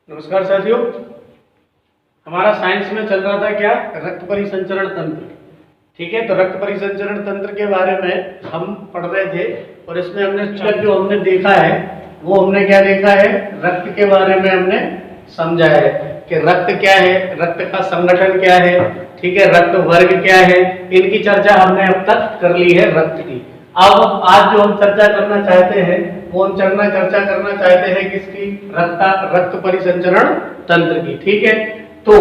नमस्कार साथियों, हमारा साइंस में चल रहा था क्या, रक्त परिसंचरण तंत्र। ठीक है, तो रक्त परिसंचरण तंत्र के बारे में हम पढ़ रहे थे और इसमें हमने जो हमने देखा है वो हमने क्या देखा है, रक्त के बारे में हमने समझा है कि रक्त क्या है, रक्त का संगठन क्या है, ठीक है, रक्त वर्ग क्या है, इनकी चर्चा हमने अब तक कर ली है रक्त की। अब आज जो हम चर्चा करना चाहते हैं वो हम चर्चा करना चाहते हैं किसकी, रक्त परिसंचरण तंत्र की। ठीक है, तो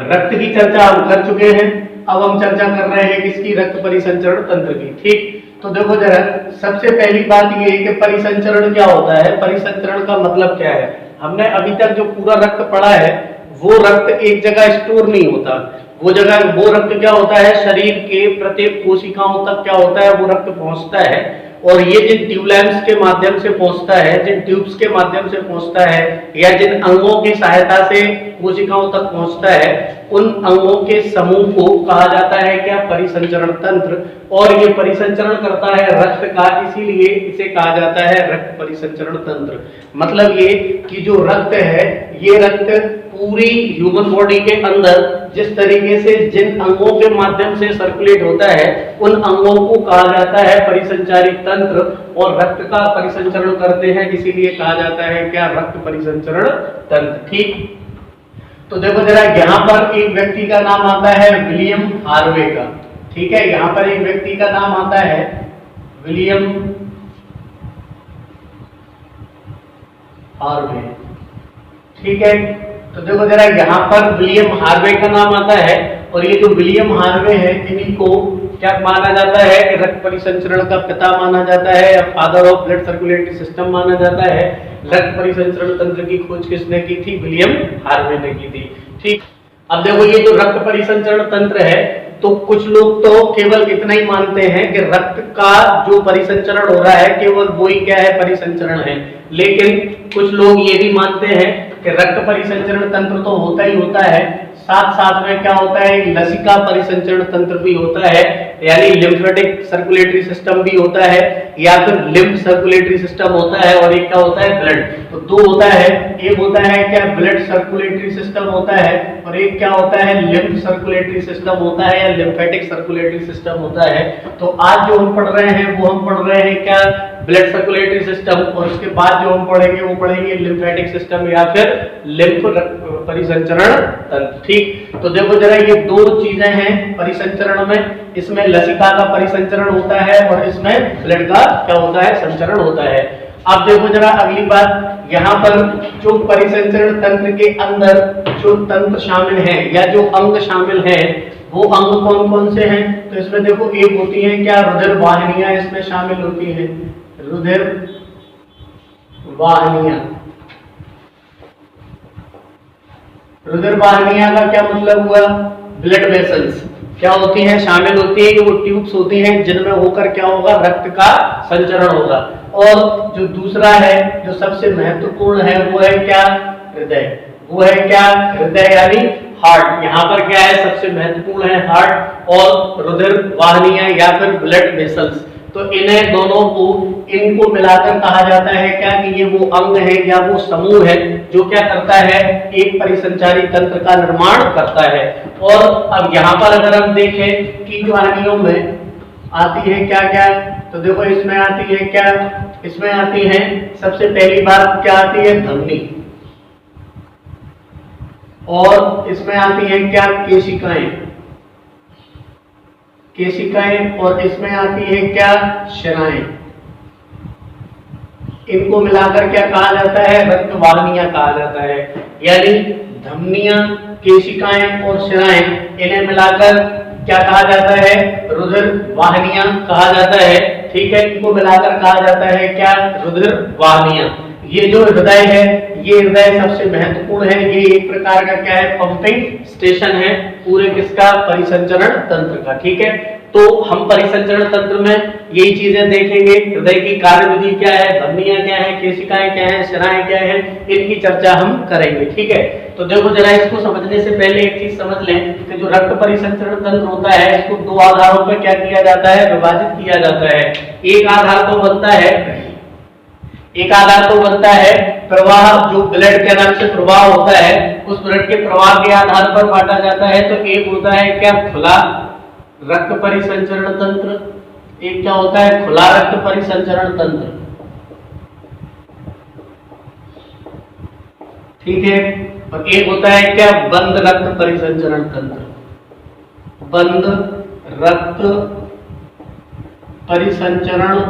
रक्त की चर्चा हम कर चुके हैं, अब हम चर्चा कर रहे हैं किसकी, रक्त परिसंचरण तंत्र की। ठीक, तो देखो जरा, सबसे पहली बात ये है कि परिसंचरण क्या होता है, परिसंचरण का मतलब क्या है। हमने अभी तक जो पूरा रक्त पढ़ा है वो रक्त एक जगह स्टोर नहीं होता, वो रक्त क्या होता है, शरीर के प्रत्येक कोशिकाओं तक क्या होता है, वो रक्त पहुंचता है और ये जिन ट्यूबलैंप्स के माध्यम से पहुंचता है, जिन ट्यूब्स के माध्यम से पहुंचता है या जिन अंगों की सहायता से कोशिकाओं तक पहुंचता है, उन अंगों के समूह को कहा जाता है क्या, परिसंचरण तंत्र। और ये परिसंचरण करता है रक्त का, इसीलिए इसे कहा जाता है रक्त परिसंचरण तंत्र। मतलब ये कि जो रक्त है, ये रक्त पूरी ह्यूमन बॉडी के अंदर जिस तरीके से जिन अंगों के माध्यम से सर्कुलेट होता है, उन अंगों को कहा जाता है परिसंचारी तंत्र और रक्त का परिसंचरण करते हैं, इसीलिए कहा जाता है क्या, रक्त परिसंचरण तंत्र। ठीक, तो देखो जरा, यहाँ पर एक व्यक्ति का नाम आता है विलियम हार्वे का। ठीक है, यहाँ पर एक व्यक्ति का नाम आता है विलियम हार्वे। ठीक है, तो देखो जरा, यहाँ पर विलियम हार्वे का नाम आता है और ये जो विलियम हार्वे है, इन्हीं को क्या माना जाता है कि रक्त परिसंचरण का पिता माना जाता है या father of blood circulatory system माना जाता है। रक्त परिसंचरण तंत्र की खोज किसने की थी, विलियम हार्वे ने की थी। ठीक, अब देखो ये जो रक्त परिसंचरण तंत्र है, तो कुछ लोग तो केवल इतना ही मानते हैं कि रक्त का जो परिसंचरण हो रहा है केवल वो ही क्या है, परिसंचरण है। लेकिन कुछ लोग ये भी मानते हैं कि रक्त परिसंचरण तंत्र तो होता ही होता है, साथ साथ में क्या होता है, लसिका परिसंचरण तंत्र भी होता है, यानी लिम्फेटिक सर्कुलेटरी सिस्टम भी होता है, या फिर लिम्फ सर्कुलेटरी सिस्टम होता है, और एक क्या होता है, ब्लड। तो दो होता है, एक होता है क्या, ब्लड सर्कुलेटरी सिस्टम होता है, और एक क्या होता है, लिम्फ सर्कुलेटरी सिस्टम होता है या लिम्फेटिक सर्कुलेटरी सिस्टम होता है। तो आज जो हम पढ़ रहे हैं वो हम पढ़ रहे हैं क्या, ब्लड सर्कुलेटरी सिस्टम, और उसके बाद जो हम पढ़ेंगे वो पढ़ेंगे लिम्फेटिक सिस्टम या फिर लिम्फ परिसंचरण तंत्र। ठीक, तो देखो जरा, ये दो चीजें हैं परिसंचरण में, इसमें लसिका का परिसंचरण होता है और इसमें ब्लड का क्या होता है, संचरण होता है। अब देखो जरा अगली बात, यहाँ पर जो परिसंचरण तंत्र के अंदर जो तंत्र शामिल है या जो अंग शामिल है, वो अंग कौन कौन से हैं, तो इसमें देखो एक होती है क्या, रुधिर वाहिनियां इसमें शामिल होती हैं, रुधिर वाहिनियां। रुधिर वाहिनियां का क्या मतलब हुआ, ब्लड वेसल्स क्या होती हैं, शामिल होती है कि वो ट्यूब्स होती हैं जिनमें होकर क्या होगा, रक्त का संचरण होगा। और जो दूसरा है, जो सबसे महत्वपूर्ण है, वो है क्या, हृदय। वो है क्या, हृदय यानी हार्ट। यहाँ पर क्या है, सबसे महत्वपूर्ण है हार्ट और रुधिर वाहिनियां या फिर ब्लड वेसल्स। तो इन्हें दोनों को, इनको मिलाकर कहा जाता है क्या, कि ये वो अंग है या वो समूह है जो क्या करता है, एक परिसंचारी तंत्र का निर्माण करता है। और अब यहाँ पर अगर हम देखें कि वाहिनियों में आती है क्या क्या, तो देखो इसमें आती है क्या, इसमें आती है सबसे पहली बात क्या आती है, धमनी, और इसमें आती है क्या, केशिकाएं, केशिकाएं, और इसमें आती है क्या, शिराएं। इनको मिलाकर क्या कहा जाता है, रक्त वाहिनियां कहा जाता है। यानी धमनियां, केशिकाएं और शिराएं, इन्हें मिलाकर क्या कहा जाता है, रुधिर वाहिनियां कहा जाता है। ठीक है, इनको मिलाकर कहा जाता है क्या, रुधिर वाहिनियां। ये जो हृदय है, ये हृदय सबसे महत्वपूर्ण है, ये एक प्रकार का क्या है, पंपिंग स्टेशन है पूरे किसका, परिसंचरण तंत्र का। ठीक है, तो हम परिसंचरण तंत्र में यही चीजें देखेंगे, हृदय की कार्यविधि क्या है, धमनियां क्या है, केशिकाएं क्या है, शिराएं क्या है, इनकी चर्चा हम करेंगे। ठीक है, तो देखो जरा, इसको समझने से पहले एक चीज समझ लें कि जो रक्त परिसंचरण तंत्र होता है, इसको दो आधारों पर क्या किया जाता है, विभाजित किया जाता है। एक आधार तो बनता है, एक आधार तो बनता है प्रवाह, जो ब्लड के नाम से प्रवाह होता है, उस ब्लड के प्रवाह के आधार पर बांटा जाता है। तो एक होता है क्या, खुला रक्त परिसंचरण तंत्र, एक क्या होता है, खुला रक्त परिसंचरण तंत्र, ठीक है। और एक होता है क्या, बंद रक्त परिसंचरण तंत्र, बंद रक्त परिसंचरण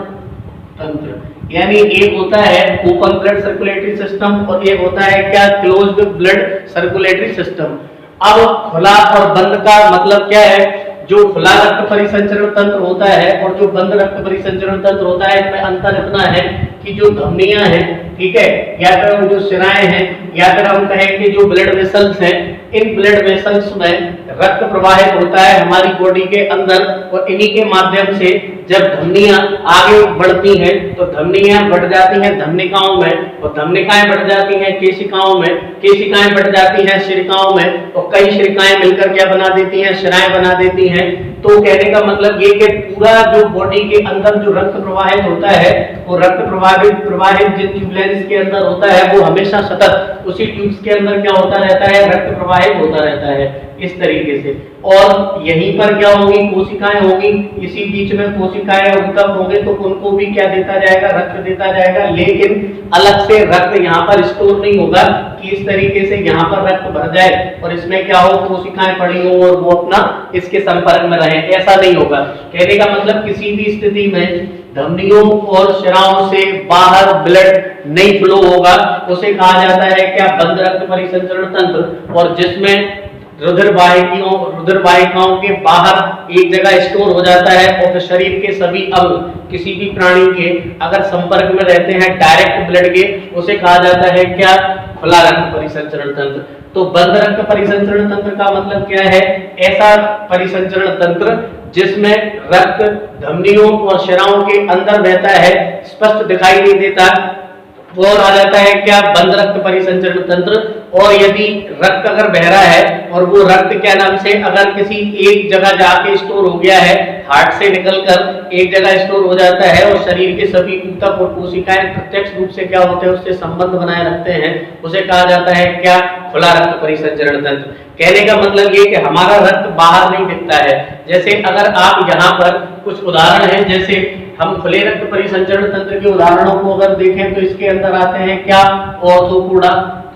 तंत्र। यानी एक होता है ओपन ब्लड सर्कुलेटरी सिस्टम और एक होता है क्या, क्लोज्ड ब्लड सर्कुलेटरी सिस्टम। अब खुला और बंद का मतलब क्या है, जो खुला रक्त परिसंचरण तंत्र होता है और जो बंद रक्त परिसंचरण तंत्र होता है, इनमें अंतर इतना है कि जो धमनियां हैं, ठीक है, या फिर जो शिराएं हैं, या फिर हम कहें कि जो ब्लड वेसल्स हैं, इन ब्लड वेसल्स में रक्त प्रवाहित होता है हमारी बॉडी के अंदर, और इन्हीं के माध्यम से जब धमनियां आगे बढ़ती हैं तो धमनियां बढ़ जाती हैं धमनिकाओं में, और धमनिकाएं बढ़ जाती हैं केशिकाओं में, केशिकाएं बढ़ जाती हैं शिरिकाओं में, और कई शिरिकाएं मिलकर क्या बना देती हैं, शिराएं बना देती हैं। तो कहने का मतलब ये कि पूरा जो बॉडी के अंदर जो रक्त प्रवाहित होता है, वो रक्त प्रवाहित जिन ट्यूबलेंस के अंदर होता है, वो हमेशा सतत उसी ट्यूब्स के अंदर क्या होता रहता है, रक्त प्रवाहित होता रहता है इस तरीके से। और यहीं पर क्या होगी, कोशिकाएं होगी, इसी बीच में कोशिकाएं उद्गम होंगे तो उनको भी क्या देता जाएगा, रक्त देता जाएगा, लेकिन अलग से रक्त यहाँ पर स्टोर नहीं होगा कि इस तरीके से यहाँ पर रक्त भर जाए और इसमें क्या हो, कोशिकाएं पड़ी हो और वो अपना इसके संपर्क में रहे, ऐसा नहीं होगा। कहने का मतलब किसी भी स्थिति में धमनियों और शिराओं से बाहर ब्लड नहीं फ्लो होगा, उसे कहा जाता है क्या, बंद रक्त परिसंचरण तंत्र। और जिसमें रुधिर वाहिकाओं के बाहर एक जगह स्टोर हो जाता है, और फिर शरीर के सभी अंग किसी भी प्राणी के अगर संपर्क में रहते हैं डायरेक्ट ब्लड के, उसे कहा जाता है क्या, खुला रक्त परिसंचरण तंत्र। तो बंद रक्त परिसंचरण तंत्र का मतलब क्या है, ऐसा परिसंचरण तंत्र जिसमें रक्त धमनियों और शिराओं के अंदर बहता है, स्पष्ट दिखाई नहीं देता, वो आ जाता है क्या, बंद रक्त परिसंचरण तंत्र। और यदि रक्त अगर बह रहा है और वो रक्त क्या नाम से अगर किसी एक जगह जाके स्टोर हो गया है, हार्ट से निकलकर एक जगह स्टोर हो जाता है और शरीर के सभी ऊतक और कोशिकाएं प्रत्यक्ष रूप से क्या होते हैं, उससे संबंध बनाए रखते हैं, उसे कहा जाता है क्या, खुला रक्त परिसंचरण तंत्र। कहने का मतलब ये कि हमारा रक्त बाहर नहीं दिखता है। जैसे अगर आप यहाँ पर कुछ उदाहरण हैं, जैसे हम खुले रक्त परिसंचरण तंत्र के उदाहरणों को अगर देखें तो इसके अंदर आते हैं क्या, ऑर्थोपोडा,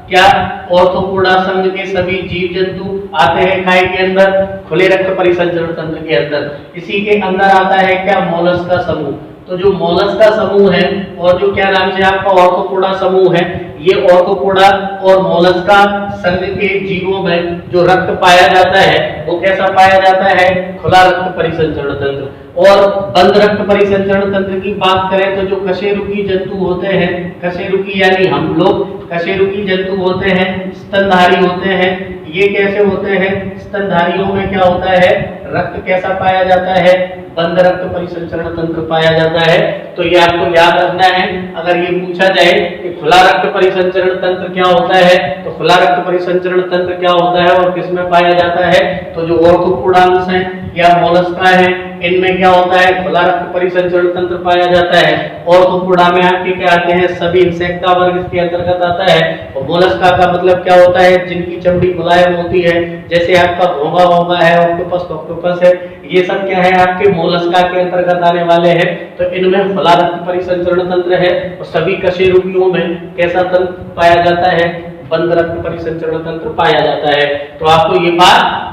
क्या, ऑर्थोपोडा संघ के सभी जीव जंतु आते हैं खाए के अंदर, खुले रक्त परिसंचरण तंत्र के अंदर। इसी के अंदर आता है क्या, मोलस्क का समूह। तो जो मोलस्क का समूह है और जो क्या नाम से आपका ऑर्थोपोडा समूह है, ये ऑर्थोपोडा और मोलस्का संघ के जीवों में जो रक्त पाया जाता है वो कैसा पाया जाता है, खुला रक्त परिसंचरण तंत्र। और बंद रक्त परिसंचरण तंत्र की बात करें तो जो कशेरुकी जंतु होते हैं, कशेरुकी यानी हम लोग, कशेरुकी जंतु होते हैं, स्तनधारी होते हैं, ये कैसे होते हैं, स्तनधारियों में क्या होता है, रक्त कैसा पाया जाता है, बंद रक्त परिसंचरण तंत्र पाया जाता है। तो ये आपको याद रखना है। अगर ये पूछा जाए कि खुला रक्त परिसंचरण तंत्र क्या होता है, तो खुला रक्त परिसंचरण तंत्र क्या होता है और किसमें पाया जाता है, तो जो ऑर्थोपोडांस हैं या मोलस्का हैं, इनमें क्या होता है, खुला रक्त परिसंचरण तंत्र पाया जाता है। ऑर्थोपोडा में आपके क्या आते हैं, सभी इंसेक्टा वर्ग इसके अंतर्गत आता है। और मोलस्का का मतलब क्या होता है, जिनकी चमड़ी मुलायम होती है, जैसे आपका घोंगा है, ऑक्टोपस है, ये सब क्या है आपके मोलस्का के अंतर्गत आने वाले हैं। तो इनमें खुला रक्त परिसंचरण तंत्र है। और सभी कशेरुकियों में कैसा तंत्र पाया जाता है, बंद रक्त परिसंचरण तंत्र पाया जाता है। तो आपको ये बात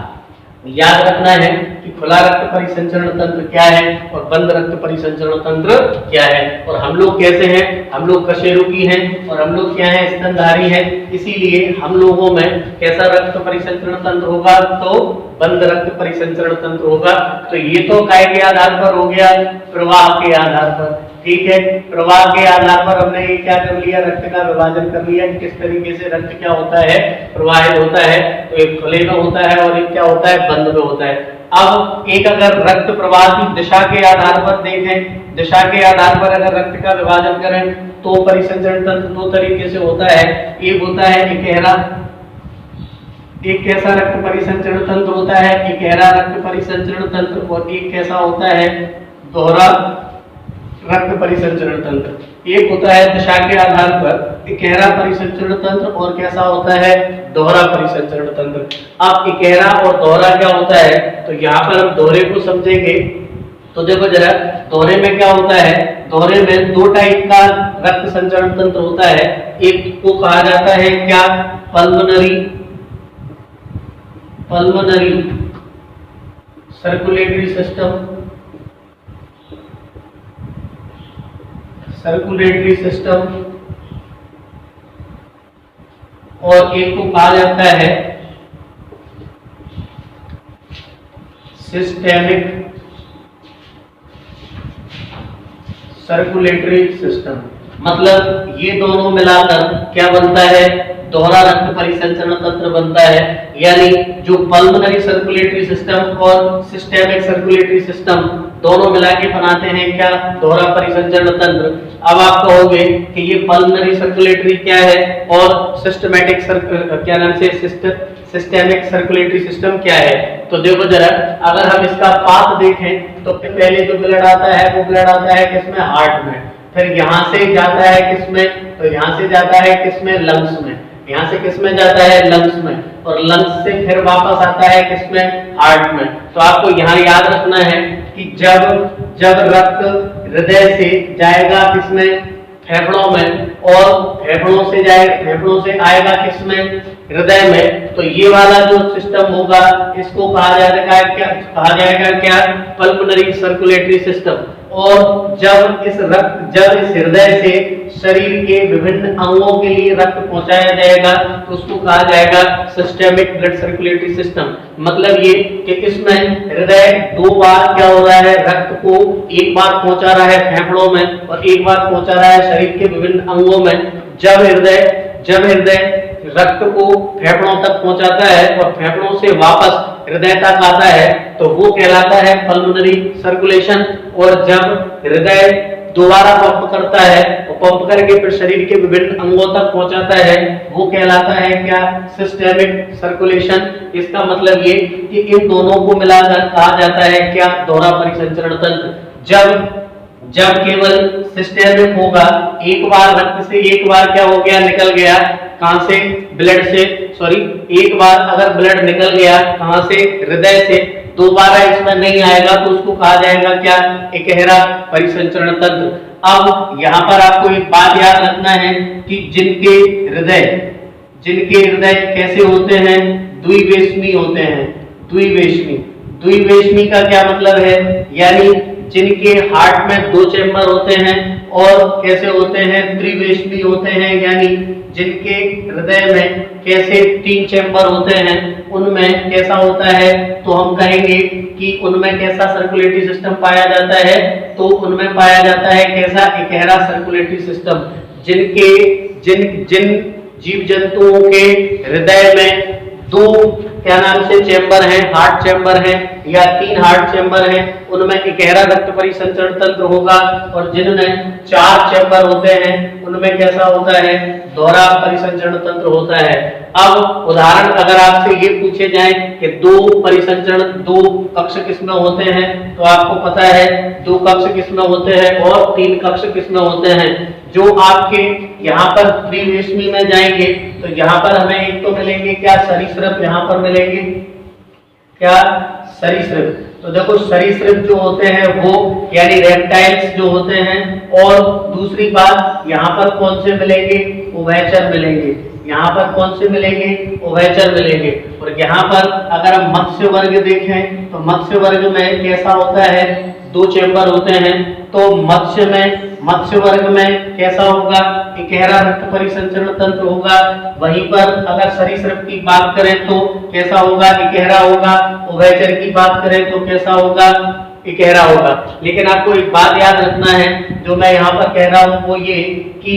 याद रखना है कि खुला रक्त परिसंचरण तंत्र क्या है और बंद रक्त परिसंचरण तंत्र क्या है। और हम लोग कैसे हैं, हम लोग कशेरुकी हैं और हम लोग क्या हैं, स्तनधारी हैं। इसीलिए हम लोगों में कैसा रक्त परिसंचरण तंत्र होगा, तो बंद रक्त परिसंचरण तंत्र होगा। तो ये तो काय के आधार पर हो गया, प्रवाह के आधार पर, ठीक है। प्रवाह के आधार पर हमने ये क्या कर लिया, रक्त का विभाजन कर लिया, किस तरीके से रक्त क्या होता है, प्रवाहित होता है। तो एक खुले में होता है और एक क्या होता है, बंद में होता है। अब एक अगर रक्त प्रवाह की दिशा के आधार पर देखें, दिशा के आधार पर अगर रक्त का विभाजन करें तो परिसंचरण तंत्र दो तरीके से होता है। एक होता है इकहरा, एक कैसा रक्त परिसंचरण तंत्र होता है, इकहरा रक्त परिसंचरण तंत्र, और एक कैसा होता है, दोहरा रक्त परिसंचरण तंत्र। एक होता है दिशा के आधार पर इकहरा परिसंचरण तंत्र और कैसा होता है दोहरा परिसंचरण तंत्र। अब इकहरा और दोहरा क्या होता है, तो यहाँ पर हम दोहरे को समझेंगे। तो देखो जरा, दोहरे में क्या होता है, दोहरे में दो टाइप का रक्त संचरण तंत्र होता है। एक को कहा जाता है क्या, पल्मोनरी सर्कुलेटरी सिस्टम, और एक को कहा जाता है सिस्टेमिक सर्कुलेटरी सिस्टम। मतलब ये दोनों मिलाकर क्या बनता है, दोहरा रक्त परिसंचरण तंत्र बनता है। यानी जो पल्मोनरी सर्कुलेटरी सिस्टम और सिस्टेमिक सर्कुलेटरी सिस्टम दोनों मिला के बनाते हैं क्या, दोहरा परिसंचरण तंत्र। अब आप कहोगे कि ये पल्मोनरी सर्कुलेटरी क्या है और सिस्टमैटिक क्या नाम से सिस्टेमिक सर्कुलेटरी सिस्टम क्या है। तो देखो जरा, अगर हम इसका पाथ देखें तो पहले जो ब्लड आता है वो ब्लड आता है किसमें, हार्ट में। फिर यहाँ से जाता है किसमें, तो यहाँ से जाता है किसमें, लंग्स में। यहाँ से किसमें जाता है, लंग्स में, और लंग्स से फिर वापस आता है किसमें, हार्ट में। तो आपको यहाँ याद रखना है कि जब रक्त हृदय से जाएगा किसमें, फेफड़ों में, और फेफड़ों से आएगा किसमें, हृदय में, तो ये वाला जो सिस्टम होगा इसको कहा जाएगा क्या, पल्मोनरी सर्कुलेटरी सिस्टम। और जब इस हृदय से शरीर के विभिन्न अंगों के लिए रक्त पहुंचाया जाएगा तो उसको कहा जाएगा सिस्टेमिक ब्लड सर्कुलेटरी सिस्टम। मतलब ये कि इसमें हृदय दो बार क्या हो रहा है, रक्त को एक बार पहुंचा रहा है फेफड़ों में और एक बार पहुंचा रहा है शरीर के विभिन्न अंगों में। जब हृदय रक्त को फेफड़ों तक पहुंचाता है और फेफड़ों से वापस हृदय तक आता है तो वो कहलाता है पल्मोनरी सर्कुलेशन। और जब हृदय दोबारा पंप करता है और पंप करके फिर शरीर के विभिन्न अंगों तक पहुंचाता है वो कहलाता है क्या, सिस्टेमिक सर्कुलेशन। इसका मतलब ये कि इन दोनों को मिलाकर कहा जाता है क्या, दोहरा परिसंचरण तंत्र। जब केवल सिस्टेमिक होगा, एक बार रक्त से एक बार क्या हो गया, निकल गया, कहां से, ब्लड से, एक बार अगर ब्लड निकल गया कहां से, हृदय से, दोबारा इसमें नहीं आएगा तो उसको कहा जाएगा क्या, इकहरा परिसंचरण तंत्र। अब यहाँ पर आपको एक बात याद रखना है कि जिनके हृदय कैसे होते हैं, द्विवेशमी होते हैं। द्विवेशमी का क्या मतलब है, यानी जिनके हार्ट में दो चैम्बर होते हैं और कैसे होते हैं, त्रिवेशमी होते हैं। यानी जिनके हृदय में कैसे तीन चैम्बर होते हैं उनमें कैसा होता है, तो हम कहेंगे कि उनमें कैसा सर्कुलेटरी सिस्टम पाया जाता है, तो उनमें पाया जाता है कैसा, इकहरा सर्कुलेटरी सिस्टम। जिन जीव जंतुओं के हृदय में दो क्या नाम से चैम्बर हैं, हार्ट चैम्बर हैं या तीन हार्ट चैम्बर हैं, उनमें इकहरा रक्त परिसंचरण तंत्र होगा। और जिनमें चार चैम्बर होते हैं उनमें कैसा होता है, दोहरा परिसंचरण तंत्र होता है। अब उदाहरण अगर आपसे ये पूछे जाए कि दो कक्ष किसमें होते हैं, तो आपको पता है दो कक्ष किसमें होते हैं और तीन कक्ष किसमें होते हैं। जो आपके यहाँ पर त्रिवेशमी में जाएंगे तो यहाँ पर हमें एक तो मिलेंगे क्या, सरीसृप, यहाँ पर मिलेंगे क्या, सरीसृप। तो देखो सरीसृप जो होते हैं वो यानी रेप्टाइल्स जो होते हैं, और दूसरी बात यहाँ पर कौन से मिलेंगे, उभयचर मिलेंगे। यहाँ पर कौन से मिलेंगे, उभयचर मिलेंगे। और यहाँ पर अगर हम मत्स्य वर्ग देखें तो मत्स्य वर्ग में कैसा होता है, दो चैम्बर होते हैं। तो मत्स्य वर्ग में कैसा होगा, इकहरा रक्त परिसंचरण तंत्र होगा। वहीं पर अगर सरीसृप की बात करें तो कैसा होगा, इकहरा होगा। उभयचर की बात करें तो कैसा होगा, इकहरा होगा। लेकिन आपको एक बात याद रखना है, जो मैं यहाँ पर कह रहा हूँ वो ये कि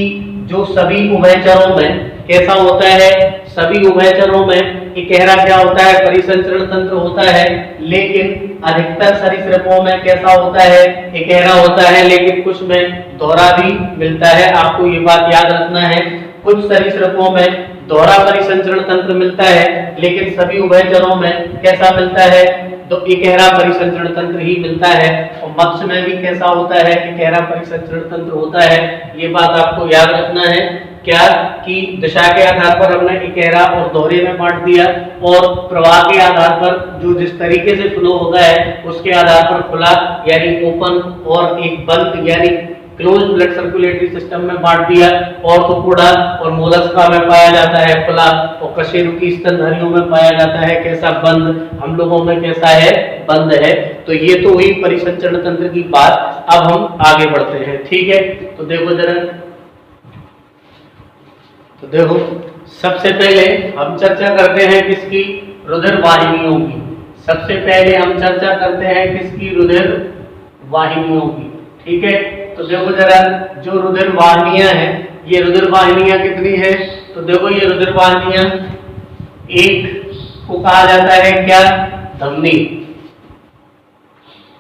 जो सभी उभयचरों में कैसा होता है, सभी उभयचरों में इकहरा क्या होता है, परिसंचरण तंत्र होता है। लेकिन अधिकतर सरीसृपों में कैसा होता है, इकहरा होता है, लेकिन कुछ में दोहरा भी मिलता है। आपको ये बात याद रखना है, कुछ सरीसृपों में दोहरा परिसंचरण तंत्र मिलता है लेकिन सभी उभयचरों में कैसा मिलता है, तो इकहरा परिसंचरण तंत्र ही मिलता है। और मत्स्य में भी कैसा होता है, इकहरा परिसंचरण तंत्र होता है। ये बात आपको याद रखना है क्या कि दिशा के आधार पर हमने इकहरा और दोहरे में बांट दिया, और प्रवाह के आधार पर जो जिस तरीके से फ्लो होता है उसके आधार पर खुला यानी ओपन और एक बंद यानी क्लोज ब्लड सर्कुलेटरी सिस्टम में बांट दिया। ऑर्थोपोडा और मोलस्का में पाया जाता है खुला, और कशेरुकी स्तनधारियों में पाया जाता है कैसा, बंद। हम लोगों में कैसा है, बंद है। तो ये तो हुई परिसंचरण तंत्र की बात। अब हम आगे बढ़ते हैं, ठीक है। तो देखो जरा, तो देखो सबसे पहले हम चर्चा करते हैं किसकी, रुधिर वाहिनियों की। सबसे पहले हम चर्चा करते हैं किसकी, रुधिर वाहिनियों की, ठीक है। तो देखो जरा, जो रुधिर वाहिनियां हैं, ये रुधिर वाहिनियां कितनी है, तो देखो ये रुधिर वाहिनियां, एक को कहा जाता है क्या, धमनी।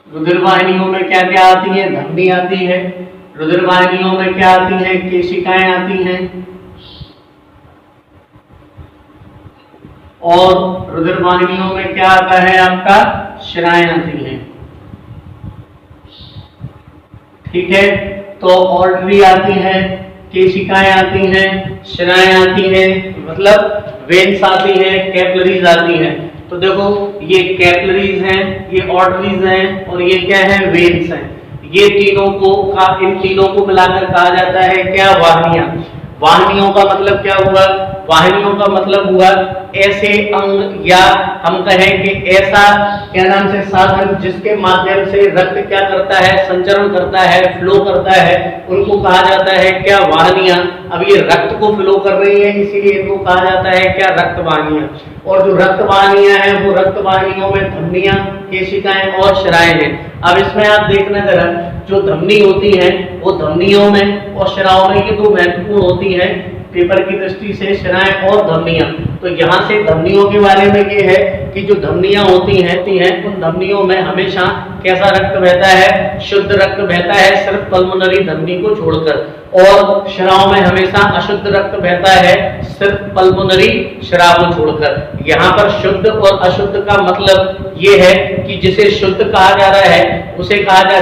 रुधिर वाहिनियों में क्या क्या आती है, धमनी आती है। रुधिर वाहिनियों में क्या आती है, केशिकाएं आती हैं, और रुधिर वाहिनियों में क्या आता है आपका, शिराएं आती हैं, ठीक है। तो ऑर्टरी आती है, केशिकाएं आती हैं, शिराएं आती हैं, मतलब वेन्स आती हैं, कैपिलरीज आती हैं। तो देखो ये कैपिलरीज हैं, ये ऑर्टरीज हैं, और ये क्या है, वेन्स हैं। ये तीनों को इन तीनों को मिलाकर कहा जाता है क्या, वाहिनियां। वाहिनियों का मतलब क्या हुआ, वाहिनियों का मतलब हुआ ऐसे अंग, या हम कहें कि ऐसा क्या नाम से साधन जिसके माध्यम से रक्त क्या करता है, संचरण करता है, फ्लो करता है, उनको कहा जाता है क्या, वाहिनियां। अब ये रक्त को फ्लो कर रही है, इसीलिए इनको कहा जाता है क्या, रक्त वाहिनियां। और जो रक्त वाहिनियां हैं वो रक्त वाहिनियों में धमनियां, केशिकाएं और शिराएं हैं। अब इसमें आप देखना जरा, जो धमनी होती है वो धमनियों में और शिराओं में ये दो महत्वपूर्ण होती हैं पेपर की दृष्टि से, शिराएं और धमनियां। तो यहाँ से धमनियों के बारे में ये है कि जो धमनियां होती हैं उन धमनियों में हमेशा कैसा रक्त बहता है, शुद्ध रक्त बहता है, सिर्फ पल्मोनरी धमनी को छोड़कर। और शिराओं में हमेशा अशुद्ध रक्त बहता है, सिर्फ पल्मोनरी शिरा को छोड़कर। यहाँ पर शुद्ध और अशुद्ध का मतलब ये है कि जिसे शुद्ध कहा जा रहा है उसे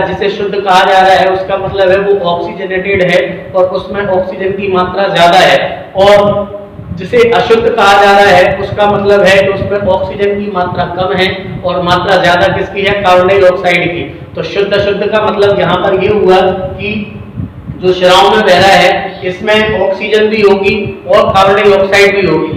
जिसे शुद्ध कहा जा रहा है उसका मतलब है वो ऑक्सीजनेटेड है और उसमें ऑक्सीजन की मात्रा ज्यादा है, और जिसे अशुद्ध कहा जा रहा है उसका मतलब है कि उसमें ऑक्सीजन की मात्रा कम है और मात्रा ज्यादा किसकी है, कार्बन डाइऑक्साइड की। तो शुद्ध अशुद्ध का मतलब यहाँ पर ये हुआ कि जो शिराओं में बह रहा है इसमें ऑक्सीजन भी होगी और कार्बन डाइऑक्साइड भी होगी,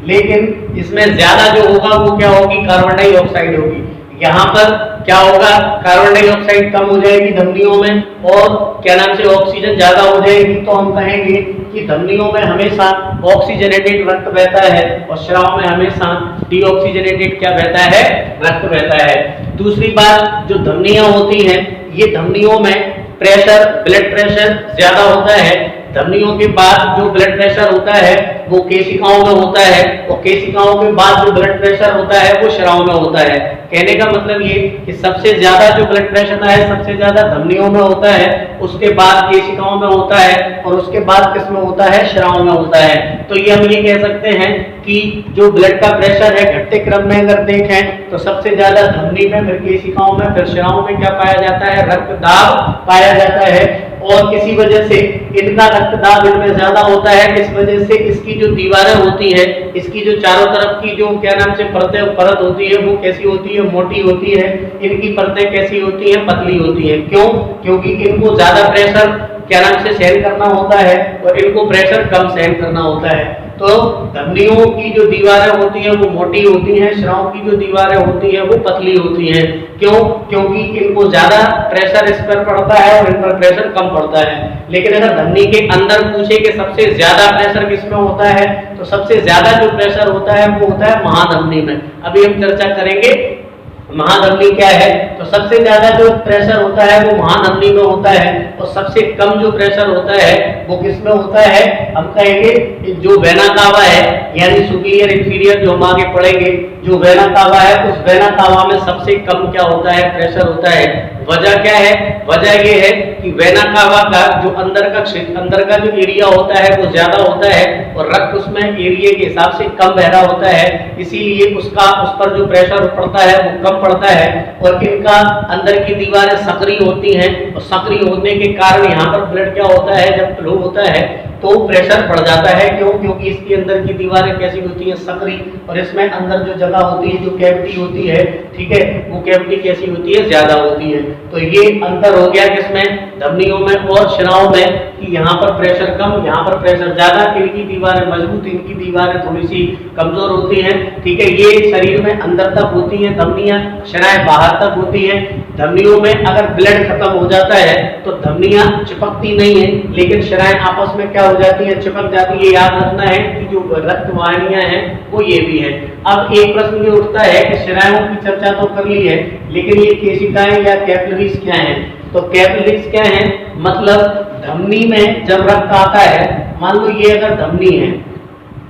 लेकिन इसमें ज्यादा जो होगा वो क्या होगी, कार्बन डाइऑक्साइड होगी। यहाँ पर क्या होगा, कार्बन डाइऑक्साइड कम हो जाएगी धमनियों में और क्या नाम से ऑक्सीजन ज्यादा हो जाएगी। तो हम कहेंगे कि धमनियों में हमेशा ऑक्सीजनेटेड रक्त बहता है और शिराओं में हमेशा डीऑक्सीजनेटेड क्या बहता है, रक्त बहता है। दूसरी बात, जो धमनियां होती हैं ये धमनियों में प्रेशर, ब्लड प्रेशर ज्यादा होता है। धमनियों के बाद जो ब्लड प्रेशर होता है वो केशिकाओं में होता है, और केशिकाओं के बाद जो ब्लड प्रेशर होता है वो शिराओं में होता है। कहने का मतलब ये कि सबसे ज्यादा जो ब्लड प्रेशर है सबसे ज्यादा धमनियों में होता है, उसके बाद केशिकाओं में होता है, और उसके बाद किस में होता है, शिराओं में होता है। तो ये हम ये कह सकते हैं कि जो ब्लड का प्रेशर है घटते क्रम में अगर देखें तो सबसे ज्यादा धमनी में, फिर केशिकाओं में, फिर शिराओं में क्या पाया जाता है, रक्तदाब पाया जाता है। और किसी वजह से इनका रक्तदाब इनमें ज्यादा होता है, इस वजह से इसकी जो दीवारें होती है, इसकी जो चारों तरफ की जो क्या नाम से परत होती है वो कैसी होती है, मोटी होती है। इनकी परतें कैसी होती है, पतली होती है। क्यों? क्योंकि इनको ज्यादा प्रेशर क्या नाम से सहन करना होता है और इनको प्रेशर कम सहन करना होता है। तो धमनियों की जो दीवारें होती हैं वो मोटी होती हैं, शिराओं की जो दीवारें होती हैं वो पतली होती हैं। क्यों? क्योंकि इनको ज्यादा प्रेशर इस पर पड़ता है और इन पर प्रेशर कम पड़ता है। लेकिन अगर धमनी के अंदर पूछे कि सबसे ज्यादा प्रेशर किसमें होता है, तो सबसे ज्यादा जो प्रेशर होता है वो होता है महाधमनी में। अभी हम चर्चा करेंगे महाधमनी क्या है। तो सबसे ज्यादा जो प्रेशर होता है वो महाधमनी में होता है, और सबसे कम जो प्रेशर होता है वो किसमें होता है, हम कहेंगे जो वेना कावा है, यानी सुपीरियर इंफीरियर जो हम आगे पढ़ेंगे। जो वेना कावा है उस वेना कावा में सबसे कम क्या होता है, प्रेशर होता है। वजह क्या है? वजह ये है कि वेना कावा का जो अंदर का जो एरिया होता है वो ज्यादा होता है, और रक्त उसमें एरिया के हिसाब से कम बह रहा होता है, इसीलिए उस पर जो प्रेशर पड़ता है वो कम पड़ता है। और इनका अंदर की दीवारें सक्रिय होती हैं, और सक्रिय होने के कारण यहाँ पर ब्लड क्या होता है, जब फ्लो होता है तो प्रेशर बढ़ जाता है। क्यों? क्योंकि इसके अंदर की दीवारें कैसी होती हैं, सक्रिय, और इसमें अंदर जो जगह होती है, जो कैविटी होती है, ठीक है, वो कैविटी कैसी होती है, ज्यादा होती है। तो ये अंतर हो गया किसमें, धमनियों में और शिराओं में, कि यहाँ पर प्रेशर कम, यहाँ पर प्रेशर ज्यादा। इनकी दीवारें मजबूत, इनकी दीवारें थोड़ी सी कमजोर होती हैं, ठीक है। ये शरीर में अंदर तक होती हैं धमनियां, शिराएं बाहर तक होती हैं। धमनियों में अगर ब्लड खत्म हो जाता है तो धमनियां चिपकती नहीं है, लेकिन शिराएं आपस में क्या हो जाती है, चिपक जाती है। याद रखना है कि जो रक्त वाहिनियां हैं वो ये भी है। अब एक प्रश्न ये उठता है कि शिराओं की चर्चा तो कर ली है, लेकिन ये केशिकाएं या कैपिलरीज क्या हैं? तो कैपिलरीज क्या हैं, मतलब धमनी में जब रक्त आता है, मान लो ये अगर धमनी है,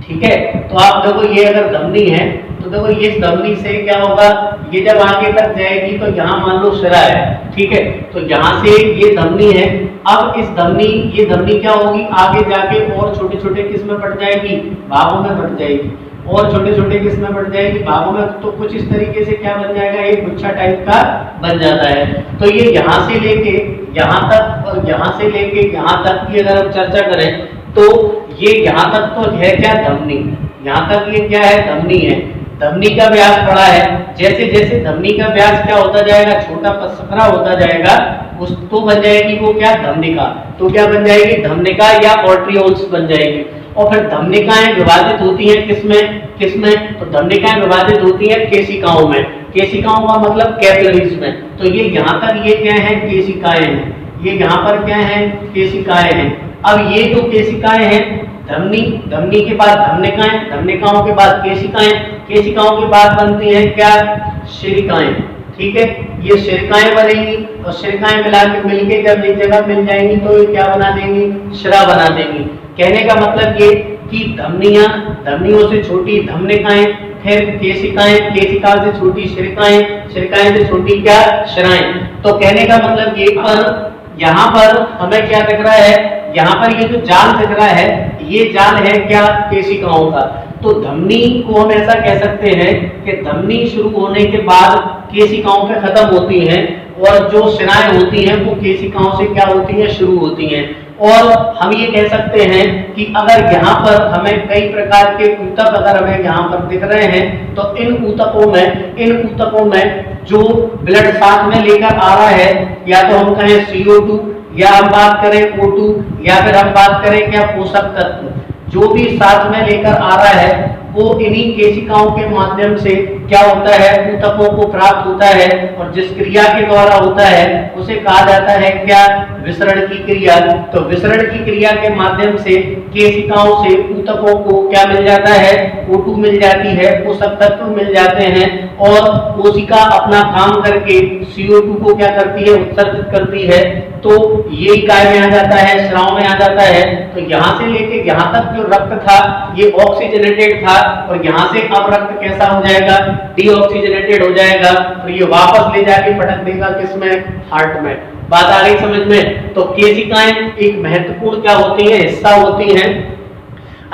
ठीक है, तो आप देखो ये अगर धमनी है तो देखो ये धमनी से क्या होगा, ये जब आगे तक जाएगी तो यहाँ मान लो शिरा है, ठीक है, तो यहाँ से ये धमनी है। अब इस धमनी, ये धमनी क्या होगी, आगे जाके और छोटे छोटे किस में बढ़ जाएगी, भागों में बढ़ जाएगी, और छोटे छोटे किस में बढ़ जाएगी, भागों में। तो कुछ इस तरीके से क्या बन जाएगा, एक गुच्छा टाइप का बन जाता है। तो ये यहाँ से लेके यहाँ तक और यहाँ से लेके यहाँ तक की अगर हम चर्चा करें तो ये यहाँ तक तो है क्या, धमनी, यहाँ तक ये क्या है, धमनी है। धमनी का व्यास बड़ा है, जैसे जैसे धमनी का व्यास क्या होता जाएगा, छोटा सकरा होता जाएगा, उस तो बन जाएगी वो क्या, धमनिका। तो क्या बन जाएगी, धमनिका या आर्टरियोल्स बन जाएगी। और फिर धमनिकाएं विभाजित होती हैं किसमें, किसमें, तो धमनिकाएं विभाजित होती हैं केशिकाओं में। केशिकाओं का मतलब कैपिलरीज में। तो ये यहाँ तक ये क्या है, केशिकाएं हैं, ये यहाँ पर क्या है, केशिकाएं हैं। अब ये जो केशिकाएं हैं, धमनी, धमनी के बाद धमनिकाएं, धमनिकाओं के बाद केशिकाएं, केशिकाओं के बाद बनती हैं क्या, शिरिकाएं, ठीक है। ये शिरिकाएं बनेंगी और शिरिकाएं मिलके जब एक जगह मिल जाएंगी तो ये क्या बना देंगी, शिरा बना देंगी। कहने का मतलब ये कि धमनियां, धमनियों से छोटी धमनिकाएं, फिर केशिकाएं, केशिकाओं से छोटी शिरिकाएं, शिरिकाएं से छोटी क्या, शिराएं। तो कहने का मतलब ये, पर यहाँ पर हमें क्या दिख रहा है, यहाँ पर ये जो जाल दिख रहा है, ये जाल है क्या, केशिकाओं का। तो धमनी को हम ऐसा कह सकते हैं कि धमनी शुरू होने के बाद केशिकाओं पे खत्म होती हैं, और जो शिराएं होती हैं वो केशिकाओं से क्या होती हैं, शुरू होती हैं। और हम ये कह सकते हैं कि अगर यहाँ पर हमें कई प्रकार के ऊतक अगर हमें यहाँ पर दिख रहे हैं, तो इन ऊतकों में जो ब्लड साथ में लेकर आ रहा है, या तो हम कहें CO2, या हम बात करें O2, या फिर हम बात करें क्या, पोषक तत्व, जो भी साथ में लेकर आ रहा है वो इन्हीं केशिकाओं के माध्यम से क्या होता है, ऊतकों को प्राप्त होता है। और जिस क्रिया के द्वारा होता है उसे कहा जाता है क्या, विसरण की क्रिया। तो विसरण की क्रिया के माध्यम से केशिकाओं से ऊतकों को क्या मिल जाता है, O2 मिल जाती है, पोषक तत्व मिल जाते हैं, और कोशिका अपना काम करके CO2 को क्या करती है, उत्सर्जित करती है। तो ये इकाई में आ जाता है, श्राव में आ जाता है। तो यहाँ से लेके यहाँ तक जो रक्त था ये ऑक्सीजनेटेड था, और यहाँ से अब रक्त कैसा हो जाएगा, डीऑक्सीजनेटेड हो जाएगा, और ये वापस ले जाके पटक देगा किसमें, हार्ट में। बात आ रही समझ में। तो केशिकाएं एक महत्वपूर्ण क्या होती है, हिस्सा होती हैं।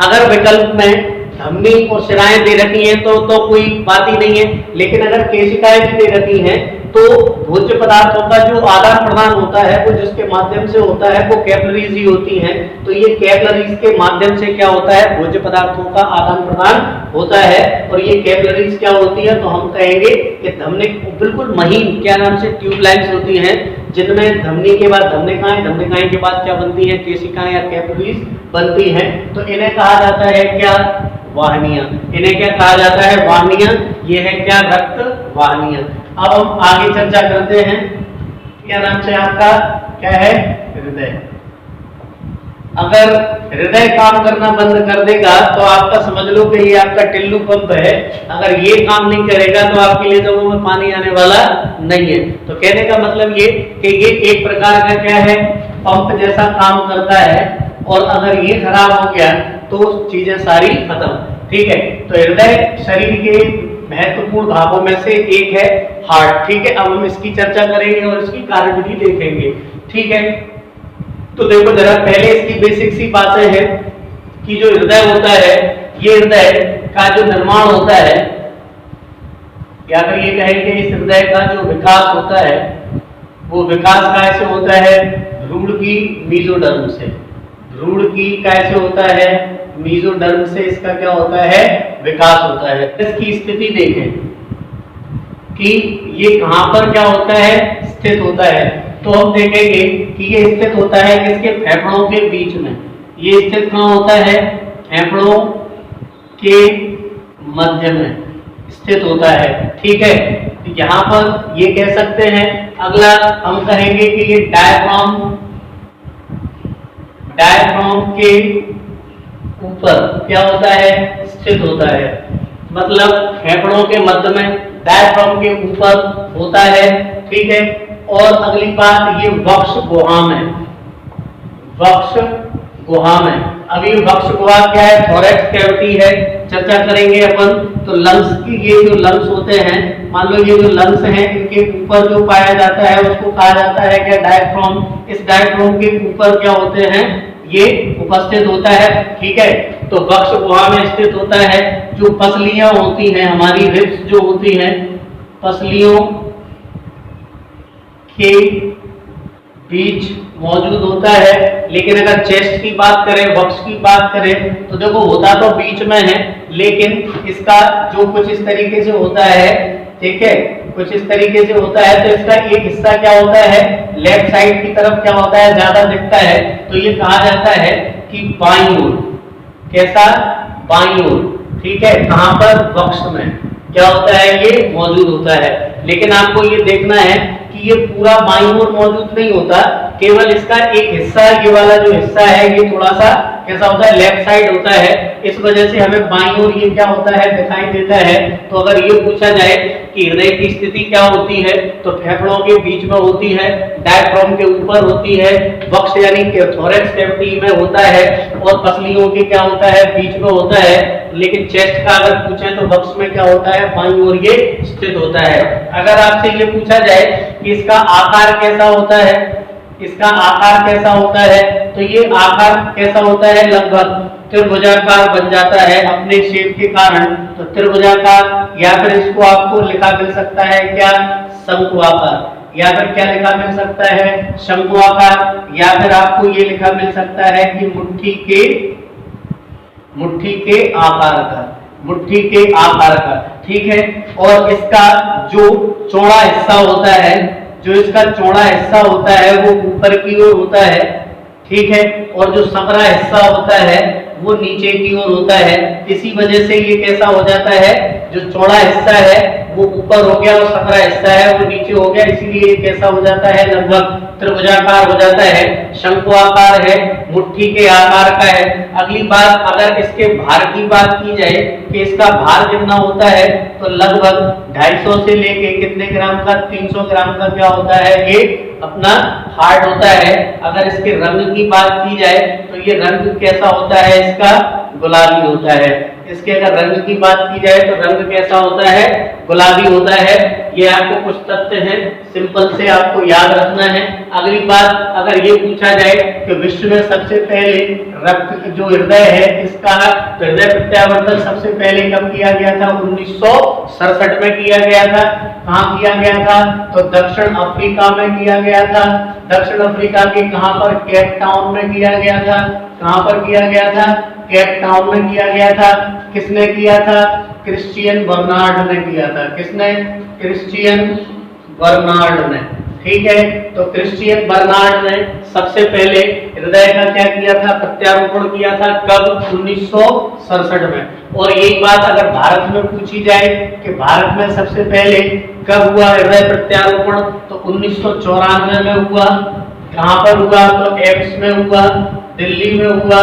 अगर विकल्प में धमनी और शिराएं दे रखी हैं तो कोई बात ही नहीं है, लेकिन अगर केशिकाएं भी दे रखी हैं तो भोज्य पदार्थों का जो आदान प्रदान होता है वो जिसके माध्यम से होता है वो कैपिलरीज ही होती हैं। तो ये कैपिलरीज के माध्यम से क्या होता है, भोज्य पदार्थों का आदान प्रदान होता है। और ये कैपिलरीज क्या होती है, तो हम कहेंगे कि धमनी बिल्कुल महीन क्या नाम से ट्यूबलाइंस होती हैं, जिनमें धमनी के बाद धमनिकाएं, धमनिकाएं के बाद क्या बनती है, केशिकाएं या कैपिलरीज बनती हैं। तो इन्हें कहा जाता है क्या, वाहिनियां। इन्हें क्या कहा जाता है, वाहिनियां। ये है क्या, रक्त वाहिनियां। अब हम आगे चर्चा करते हैं, क्या नाम से आपका क्या है, हृदय। अगर हृदय काम करना बंद कर देगा तो आपका समझ लो कि ये आपका टिल्लू पंप है। अगर ये काम नहीं करेगा तो आपके लिए जगहों में पानी आने वाला नहीं है। तो कहने का मतलब ये कि ये एक प्रकार का क्या है, पंप जैसा काम करता है, और अगर ये खराब हो गया तो चीजें सारी खत्म। ठीक है, तो हृदय शरीर के महत्वपूर्ण भागों में से एक है, हार्ट। ठीक है, अब हम इसकी चर्चा करेंगे और इसकी कार्यविधि देखेंगे। ठीक है, तो देखो जरा पहले इसकी बेसिक सी बातें हैं कि जो हृदय होता है, ये हृदय का जो निर्माण होता है, या फिर ये कहें कि इस हृदय का जो विकास होता है, वो विकास कैसे होता है? भ्रूण की मेसोडर्म से। भ्रूण की कैसे होता है? मेसोडर्म से इसका क्या होता है? विकास होता है। इसकी स्थिति देखें कि ये कहां पर क्या होता है? स्थित होता है। तो हम देखेंगे कि ये स्थित होता है किसके? फेफड़ों के बीच में। ये स्थित कहां होता है? फेफड़ों के मध्य में स्थित होता है। ठीक है, तो यहां पर ये कह सकते हैं। अगला हम कहेंगे कि ये डायफ्राम के ऊपर क्या होता है? स्थित होता है। मतलब फेफड़ों के मध्य में, डायफ्राम के ऊपर होता है। ठीक है, और अगली बात, ये वक्ष गुहा में, वक्ष गुहा में। अभी वक्ष गुहा क्या है? थोरैक्स कैविटी है, चर्चा करेंगे अपन। तो लंग्स की, ये जो लंग्स होते हैं, मान लो ये जो लंग्स हैं, इनके ऊपर जो पाया जाता है उसको कहा जाता है क्या? डायफ्राम। इस डायफ्राम के ऊपर क्या होते हैं? ये उपस्थित होता है। ठीक है, तो वक्ष गुहा में स्थित होता है। जो पसलियां होती हैं हमारी, रिब्स जो होती हैं, पसलियों के बीच मौजूद होता है। लेकिन अगर चेस्ट की बात करें, वक्ष की बात करें, तो देखो होता तो बीच में है, लेकिन इसका जो कुछ इस तरीके से होता है, ठीक है, कुछ इस तरीके से होता है। तो इसका एक हिस्सा क्या होता है? लेफ्ट साइड की तरफ क्या होता है? ज्यादा दिखता है। तो ये कहा जाता है कि बाईं ओर। कैसा? बाईं ओर। ठीक है, कहां पर? वक्ष में क्या होता है? ये मौजूद होता है। लेकिन आपको ये देखना है कि ये पूरा बाईं ओर मौजूद नहीं होता, केवल इसका एक हिस्सा, ये वाला जो हिस्सा है, ये थोड़ा सा कैसा होता है? लेफ्ट साइड होता है। इस वजह से हमें बाईं ओर ये क्या होता है? दिखाई देता है। तो अगर ये पूछा जाए कि हृदय की स्थिति क्या होती है, तो फेफड़ों के बीच में होती है, डायफ्राम के ऊपर होती है, वक्ष यानी कि थोरैक्स कैविटी में होता है, और पसलियों के क्या होता है? बीच में होता है। लेकिन चेस्ट का अगर पूछे तो वक्ष में क्या होता है? बाईं ओर ये स्थित होता है। अगर आपसे ये पूछा जाए कि इसका आकार कैसा होता है, इसका आकार कैसा होता है, तो ये आकार कैसा होता है? लगभग त्रिभुजाकार बन जाता है अपने शेप के कारण। तो त्रिभुजाकार, या फिर इसको आपको लिखा मिल सकता है क्या? शंकुआकार। या फिर क्या लिखा मिल सकता है? शंकुआकार। या फिर आपको ये लिखा मिल सकता है कि मुट्ठी के आकार का, मुट्ठी के आकार का। ठीक है, और इसका जो चौड़ा हिस्सा होता है, जो इसका चौड़ा हिस्सा होता है, वो ऊपर की ओर होता है। ठीक है, और जो संकरा हिस्सा होता है वो नीचे की ओर होता है। इसी वजह से ये कैसा हो जाता है? जो चौड़ा हिस्सा है वो ऊपर हो गया और संकरा हिस्सा है वो नीचे हो गया, इसीलिए ये कैसा हो जाता है? लगभग त्रिभुजाकार हो जाता है, शंकुआकार है, मुट्ठी के आकार का है। अगली बात, अगर इसके भार की बात की जाए कि इसका भार कितना होता है, तो लगभग 250 से लेके कितने ग्राम का? 300 ग्राम का क्या होता है? ये अपना हार्ड होता है। अगर इसके रंग की बात की जाए तो ये रंग कैसा होता है? इसका गुलाबी होता है। इसके अगर रंग की बात की जाए तो रंग कैसा होता है? गुलाबी होता है। ये आपको कुछ तथ्य हैं, सिंपल से आपको याद रखना है। अगली बात, अगर ये पूछा जाए कि विश्व में सबसे पहले रक्त जो हृदय है इसका, तो हृदय प्रत्यावर्तन सबसे पहले कब किया गया था? 1967 में किया गया था। कहाँ किया गया था? तो दक्षिण अफ्रीका में किया गया था। दक्षिण अफ्रीका के कहां पर? केप टाउन में किया गया था। कहां पर किया गया था? केप टाउन में किया गया था। किसने किया था? क्रिश्चियन बर्नार्ड ने किया था। किसने? क्रिश्चियन बर्नार्ड ने। ठीक है, तो क्रिश्चियन बर्नार्ड ने सबसे पहले हृदय का क्या किया था? प्रत्यारोपण किया था। कब? 1967 में। और एक बात अगर भारत में पूछी जाए कि भारत में सबसे पहले कब हुआ हृदय प्रत्यारोपण, तो 1994 में हुआ। कहां पर हुआ? तो एम्स में हुआ, दिल्ली में हुआ,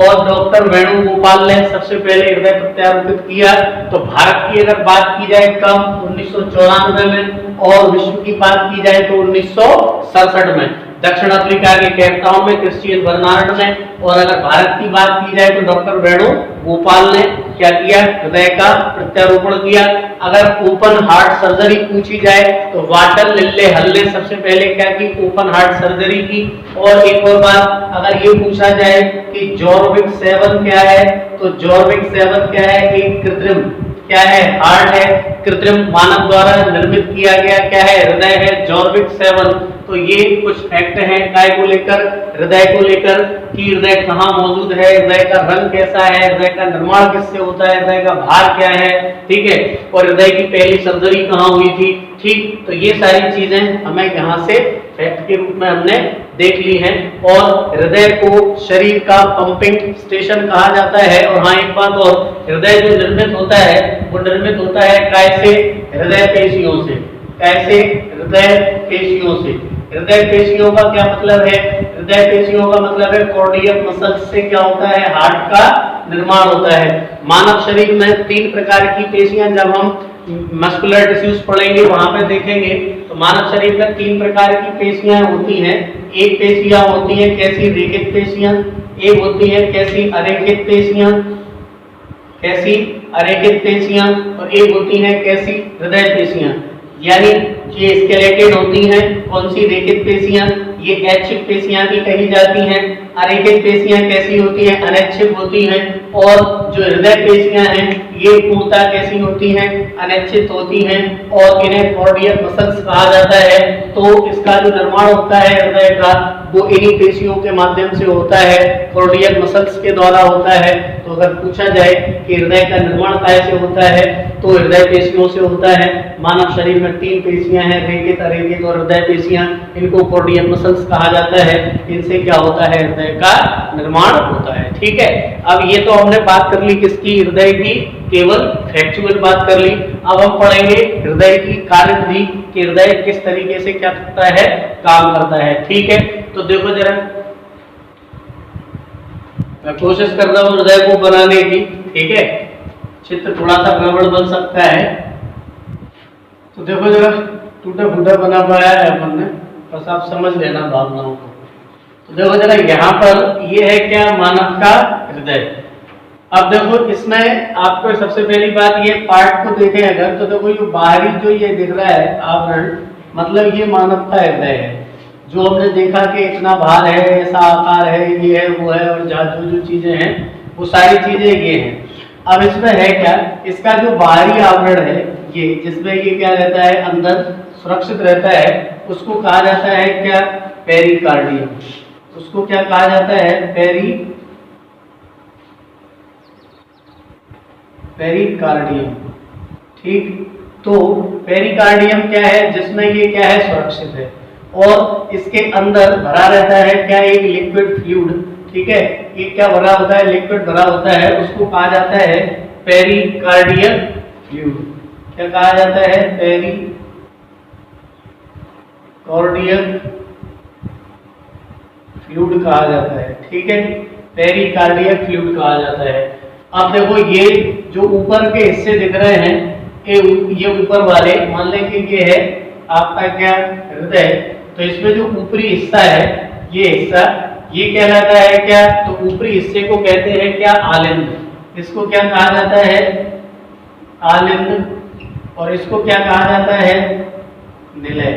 और डॉक्टर वेणुगोपाल ने सबसे पहले हृदय प्रत्यारोपित किया। तो भारत की अगर बात की जाए कब? 1994 में, और विश्व की बात की जाए तो 1967 में। दक्षिण अफ्रीका के केप टाउन में क्रिश्चियन बर्नार्ड ने, और अगर भारत की बात की जाए तो डॉक्टर वेणु गोपाल ने क्या किया, हृदय का प्रत्यारोपण किया। अगर ओपन हार्ट सर्जरी पूछी जाए तो वाटल लिल्लेहल ने सबसे पहले क्या की, ओपन हार्ट सर्जरी की। और एक और बात, अगर ये पूछा जाए कि जॉर्विक 7 क्या है, तो जॉर्विक 7 क्या है, एक कृत्रिम क्या है, हार्ट है, कृत्रिम मानव द्वारा निर्मित किया गया क्या है, हृदय है, जॉर्विक 7। तो ये कुछ फैक्ट हैं काय को लेकर, हृदय को लेकर, कि हृदय कहाँ मौजूद है, हृदय का रंग कैसा है, हृदय का निर्माण किससे होता है, हृदय का भार क्या है, ठीक है, और हृदय की पहली सर्जरी कहाँ हुई थी, ठीक। तो ये सारी चीजें हमें यहाँ से फैक्ट के रूप में हमने देख ली हैं। और हृदय को शरीर का पंपिंग स्टेशन कहा जाता है। और हाँ, एक बात और, हृदय जो निर्मित होता है वो निर्मित होता है कैसे, हृदय पेशियों से, कैसे, हृदय पेशियों से। हृदय पेशियों का क्या मतलब है, हृदय पेशियों का मतलब है कार्डियक मसल्स से क्या होता है, हार्ट का निर्माण होता है। मानव शरीर में 3 प्रकार की पेशियां, जब हम मस्कुलर टिश्यूज पढ़ेंगे वहां पे देखेंगे तो मानव शरीर में 3 प्रकार की पेशियां होती हैं। एक पेशियां होती हैं कैसी, रेखित पेशियां, एक होती है कैसी, अरेखित पेशियां, कैसी, अरेखित पेशियां, और एक होती है कैसी, हृदय पेशियां। यानी ये स्केलेटेड होती हैं, कौन सी, रेखित पेशियां, ये ऐच्छिक पेशियां भी कही जाती हैं। अरेखित पेशियां कैसी होती हैं, अनैच्छिक होती हैं। और जो हृदय पेशियां हैं ये पूर्णतः कैसी होती हैं, अनैच्छिक होती हैं, और इन्हें कार्डियक मसल्स कहा जाता है। तो इसका जो निर्माण होता है हृदय का, वो इन्हीं पेशियों के माध्यम से होता है, कार्डियक मसल्स के द्वारा होता है। तो अगर पूछा जाए कि हृदय का निर्माण कैसे होता है, तो हृदय पेशियों से होता है। मानव शरीर में 3 पेशियां हैं, रेखित, अरेखित और हृदय पेशियां, इनको कार्डियक मसल्स कहा जाता है। इनसे क्या होता है, हृदय का निर्माण होता है, ठीक है। अब ये तो हमने बात कर ली किसकी, हृदय की, केवल फैक्चुअल बात कर ली। अब हम पढ़ेंगे हृदय की कार्यविधि, कि हृदय किस तरीके से क्या करता है, काम करता है, ठीक है। तो देखो जरा, मैं कोशिश कर रहा हूं हृदय को बनाने की, ठीक है, चित्र थोड़ा सा गड़बड़ बन सकता है। तो देखो जरा, टूटा फूटा बना पाया है अपन ने, बस आप समझ लेना भावनाओं को। तो देखो जरा, यहाँ पर ये है क्या, मानव का हृदय। अब देखो इसमें आपको सबसे पहली बात, ये पार्ट को देखें अगर, तो देखो ये बाहरी जो ये दिख रहा है आवरण, मतलब ये मानव का हृदय है। जो हमने देखा कि इतना भार है, ऐसा आकार है, ये है, वो है, और जो जो चीजें हैं वो सारी चीजें ये हैं। अब इसमें है क्या, इसका जो बाहरी आवरण है ये, जिसमें ये क्या रहता है, अंदर सुरक्षित रहता है, उसको कहा जाता है क्या, पेरिकार्डियम। उसको क्या कहा जाता है, पेरिकार्डियम, ठीक। तो पेरिकार्डियम क्या है, जिसमें ये क्या है, सुरक्षित है, और इसके अंदर भरा रहता है क्या, एक लिक्विड फ्लूइड, ठीक है। ये क्या भरा होता है, लिक्विड भरा होता है, उसको कहा जाता है पेरिकार्डियल फ्लूइड। क्या कहा जाता है, पेरिकार्डियल फ्लूइड कहा जाता है, ठीक है, पेरिकार्डियल फ्लूइड कहा जाता है। अब देखो ये जो ऊपर के हिस्से दिख रहे हैं, ये ऊपर वाले, मान लें कि ये है आपका क्या, हृदय। तो इसमें जो ऊपरी हिस्सा है, ये हिस्सा, ये कहलाता है क्या, तो ऊपरी हिस्से को कहते हैं क्या, आलिंद। इसको क्या कहा जाता है, आलिंद। और इसको क्या कहा जाता है, निलय,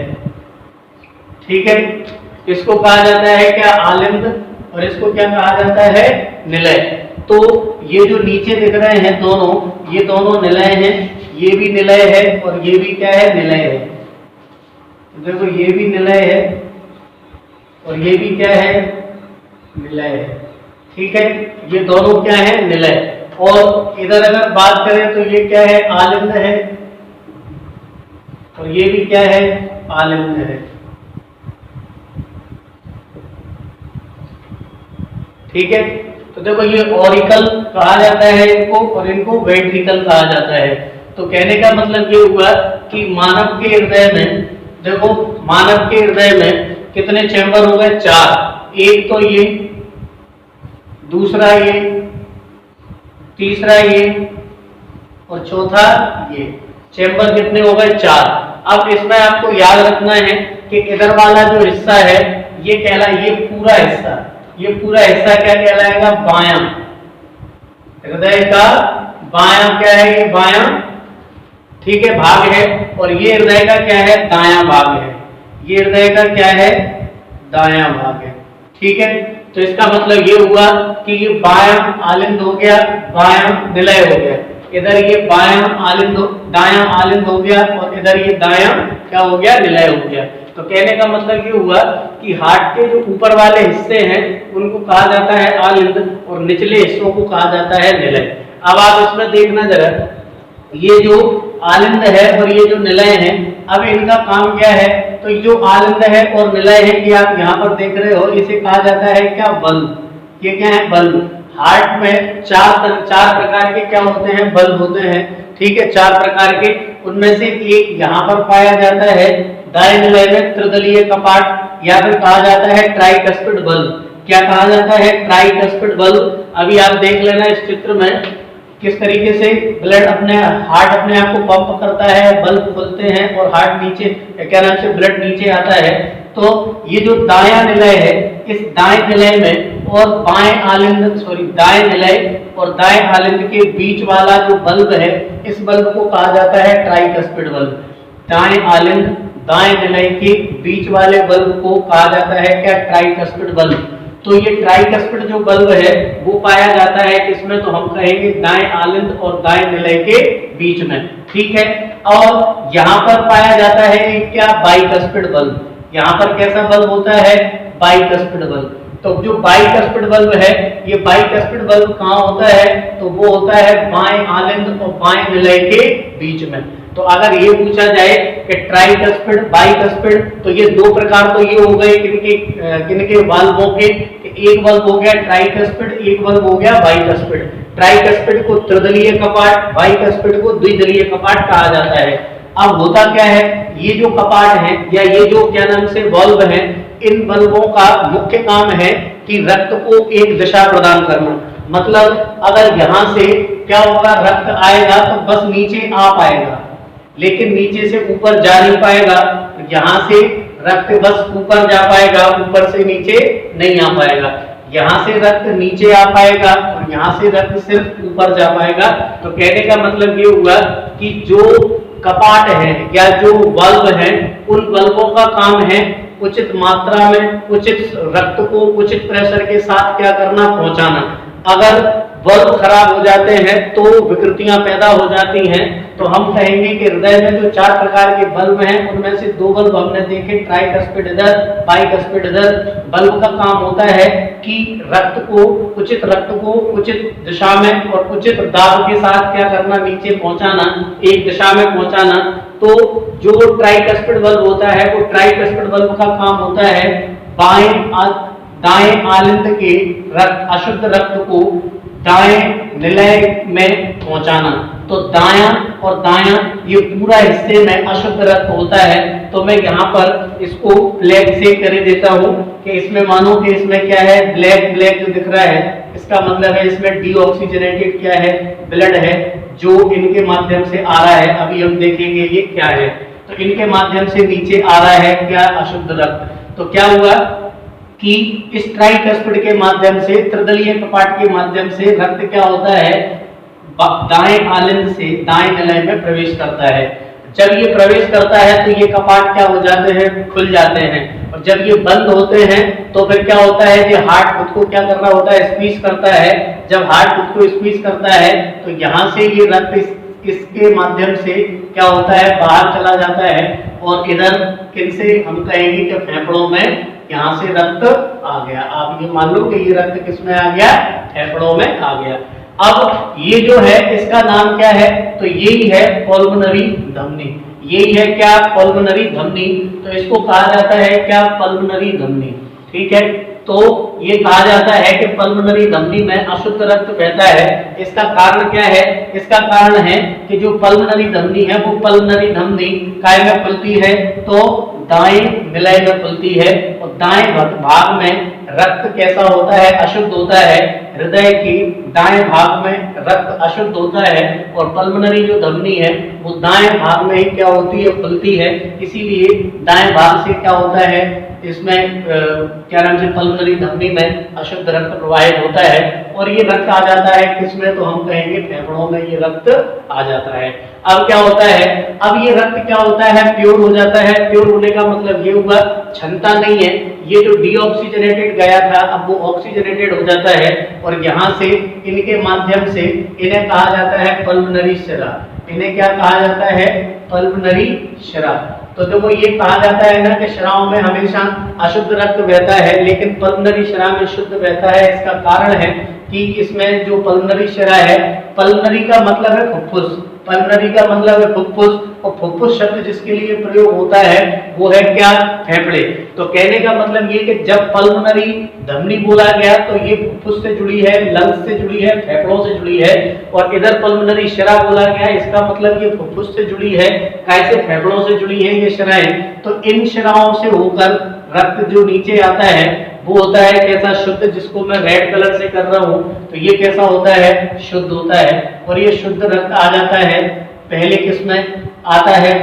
ठीक है। इसको कहा जाता है क्या, आलिंद, और इसको क्या कहा जाता है, निलय। तो ये जो नीचे दिख रहे हैं दोनों, ये दोनों निलय हैं, ये भी निलय है और ये भी क्या है, निलय है। देखो ये भी निलय है और ये भी क्या है, निलय है, ठीक है। ये दोनों क्या है, निलय। और इधर अगर बात करें तो ये क्या है, आलिंद है, और ये भी क्या है, आलिंद है, ठीक है। तो देखो ये ऑरिकल कहा जाता है इनको, और इनको वेंट्रिकल कहा जाता है। तो कहने का मतलब ये हुआ कि मानव के हृदय में, देखो मानव के हृदय में कितने चैम्बर हो गए, 4। एक तो ये, दूसरा ये, तीसरा ये, और चौथा ये। चैम्बर कितने हो गए, 4। अब इसमें आपको याद रखना है कि इधर वाला जो हिस्सा है ये ये पूरा हिस्सा क्या कहलाएगा? बायां। हृदय का बायां क्या है? ये बायां, ठीक है, भाग है। और ये हृदय का क्या है? दायां भाग है। ये हृदय का क्या है? दायां भाग है, ठीक है। तो इसका मतलब ये हुआ कि ये बायां आलिंद हो गया, बायां निलय हो गया। इधर ये दायां आलिंद हो गया और इधर ये दायां क्या हो गया? निलय हो गया। तो कहने का मतलब ये हुआ कि हार्ट के जो ऊपर वाले हिस्से हैं उनको कहा जाता है आलिंद और निचले हिस्सों को कहा जाता है निलय। अब आप इसमें देखना जरा, ये जो आलिंद है और ये जो निलय है, अब इनका काम क्या है? तो जो आलिंद है और निलय है, ये आप यहाँ पर देख रहे हो, इसे कहा जाता है क्या? बल्ब। ये क्या है? बल्ब। हार्ट में चार प्रकार के क्या होते हैं? बल्ब होते हैं, ठीक है, 4 प्रकार के। उनमें से एक यहाँ पर पाया जाता है दाएं निलय में त्रिदलीय कपाट, या फिर कहा जाता है ट्राइकस्पिड बल्ब। क्या कहा जाता है? Tricuspid bulb. अभी आप देख लेना इस चित्र में किस तरीके से हार्ट अपने आप को पंप करता है, बल्ब खुलते हैं और हार्ट नीचे क्या नाम से ब्लड नीचे आता है। तो ये जो दायां निलय है, इस दाएं निलय में और दाएं निलय और दाएं आलिंद के बीच वाला जो बल्ब है, इस बल्ब को कहा जाता है ट्राइकस्पिड बल्ब। दाएं आलिंद दाएं निलय के बीच वाले बल्ब को कहा जाता है क्या? Tricuspid bulb. तो ये ट्राइकस्पिड जो बल्ब है वो पाया जाता है किसमें? तो हम कहेंगे दाएं आलिंद और दाएं निलय के बीच में, ठीक है। और यहाँ पर पाया जाता है क्या? Bicuspid bulb. यहाँ पर कैसा बल्ब होता है? Bicuspid bulb. तो जो बाइकस्पिड बल्ब है, ये बाइकस्पिड बल्ब कहाँ होता है? तो वो होता है बाएं आलिंद और बाएं निलय के बीच में। तो अगर ये पूछा जाए कि ट्राइकस्पिड, बाइकस्पिड, तो ये 2 प्रकार तो ये हो गए किनके वाल्वों के। एक बल्ब हो गया ट्राइकस्पिड, एक बल्ब हो गया बाइकस्पिड। ट्राइकस्पिड को त्रिदलीय कपाट, बाइकस्पिड को द्विदलीय कपाट कहा जाता है। अब होता क्या है? ये जो कपाट है या ये जो क्या नाम से बल्ब है, इन बल्बों का मुख्य काम है कि रक्त को एक दिशा प्रदान करना। मतलब अगर यहाँ से क्या होगा? रक्त आएगा तो बस नीचे आ पाएगा, लेकिन नीचे से ऊपर जा नहीं पाएगा। यहाँ से रक्त बस ऊपर जा पाएगा, ऊपर से नीचे नहीं आ पाएगा। यहाँ से रक्त नीचे आ पाएगा और यहाँ से रक्त सिर्फ ऊपर जा पाएगा। तो कहने का मतलब ये हुआ कि जो कपाट है या जो बल्ब है, उन बल्बों का काम है उचित मात्रा में उचित रक्त को उचित प्रेशर के साथ क्या करना? पहुंचाना। अगर बल्ब खराब हो जाते हैं तो विकृतियां पैदा हो जाती हैं। तो हम कहेंगे कि हृदय में जो 4 प्रकार के बल्ब हैं, उनमें से 2 बल्ब हमने देखे, ट्राइकस्पिड इधर, बाइकस्पिड इधर। बल्ब का काम होता है कि रक्त को उचित दिशा में और उचित दाब के साथ क्या करना? नीचे पहुंचाना, एक दिशा में पहुंचाना। तो जो ट्राइकस्पिड बल्ब होता है, वो ट्राइकस्पिड बल्ब का काम होता है दाएं आलिंद के अशुद्ध रक्त को दाएं निलय में पहुंचाना। तो दायां और दायां ये पूरा हिस्से में अशुद्ध रक्त होता है। तो मैं यहाँ पर इसको ब्लैक से कर देता हूँ कि इसमें मानो कि इसमें क्या है? ब्लैक जो दिख रहा है, इसका मतलब है इसमें डीऑक्सीजनेटेड क्या है? ब्लड है, जो इनके माध्यम से आ रहा है। अभी हम देखेंगे ये क्या है। तो इनके माध्यम से नीचे आ रहा है क्या? अशुद्ध रक्त। तो क्या हुआ कि इस ट्राइकस्पिड के माध्यम से, त्रिदलीय कपाट के माध्यम से रक्त क्या होता है? दाएं आलिंद से दाएं निलय में प्रवेश करता है। जब ये प्रवेश करता है तो ये कपाट क्या हो जाते हैं? खुल जाते हैं। और जब ये बंद होते हैं तो फिर क्या होता है? कि हार्ट खुद को क्या करना होता है? स्क्वीज करता है। जब हार्ट खुद को स्क्वीज करता है तो यहाँ से ये रक्त इसके माध्यम से क्या होता है? बाहर चला जाता है और इधर किनसे हम कहेंगे कि फेफड़ों में यहाँ से रक्त आ गया। आप ये मान लो कि ये रक्त किसमें आ गया? फेफड़ों में आ गया। अब ये जो है इसका नाम क्या है? तो यही है पल्मोनरी धमनी। यही है क्या? पल्मोनरी धमनी। तो इसको कहा जाता है क्या? पल्मोनरी धमनी, ठीक है। तो ये कहा जाता है कि पल्मोनरी धमनी में अशुद्ध रक्त बहता है। इसका कारण क्या है? इसका कारण है कि जो पल्मोनरी धमनी है वो पल्मोनरी धमनी काय में खुलती है? तो दाएं निलय में खुलती है। और दाएं भाग में रक्त कैसा होता है? अशुद्ध होता है। हृदय के दाएं भाग में रक्त अशुद्ध होता है और पल्मोनरी जो धमनी है वो दाएं भाग में ही क्या होती है, खुलती है। इसीलिए दाएं भाग से क्या होता है, इसमें क्या नाम से पल्मोनरी धमनी में अशुद्ध रक्त प्रवाहित होता है और ये रक्त आ जाता है किसमें, तो हम कहेंगे फेफड़ों में ये रक्त आ जाता है। अब क्या होता है, अब ये रक्त क्या होता है, प्योर हो जाता है। प्योर होने का मतलब ये हुआ क्षमता नहीं है, ये जो डीऑक्सीजनेटेड गया था अब वो ऑक्सीजनेटेड हो जाता है और यहाँ से इनके माध्यम से इन्हें कहा जाता है पल्मोनरी शिरा। इन्हें क्या कहा जाता है, पल्मोनरी शिरा। तो देखो ये कहा जाता है ना कि शिराओं में हमेशा अशुद्ध रक्त बहता है लेकिन पल्मोनरी शिरा में शुद्ध बहता है। इसका कारण है कि इसमें जो पल्मोनरी शिरा है, पल्मोनरी का मतलब है फुफ्फुस, पल्मोनरी का मतलब है फुफ्फुस और फुफ्फुस शब्द जिसके लिए प्रयोग होता है वो है क्या, फेफड़े। तो कहने का मतलब ये कि जब पल्मोनरी धमनी बोला गया तो ये फुफ्फुस से जुड़ी है, लंग्स से जुड़ी है, फेफड़ों से जुड़ी है और इधर पल्मोनरी शिरा बोला गया इसका मतलब ये फुफ्फुस से जुड़ी है, कैसे फेफड़ों से जुड़ी है ये शिराएं। तो इन शिराओं से होकर रक्त जो नीचे आता है वो होता है कैसा, शुद्ध, जिसको मैं रेड कलर से कर रहा हूं तो ये कैसा होता है, शुद्ध होता है और ये शुद्ध रक्त आ जाता है पहले किसमें आता है,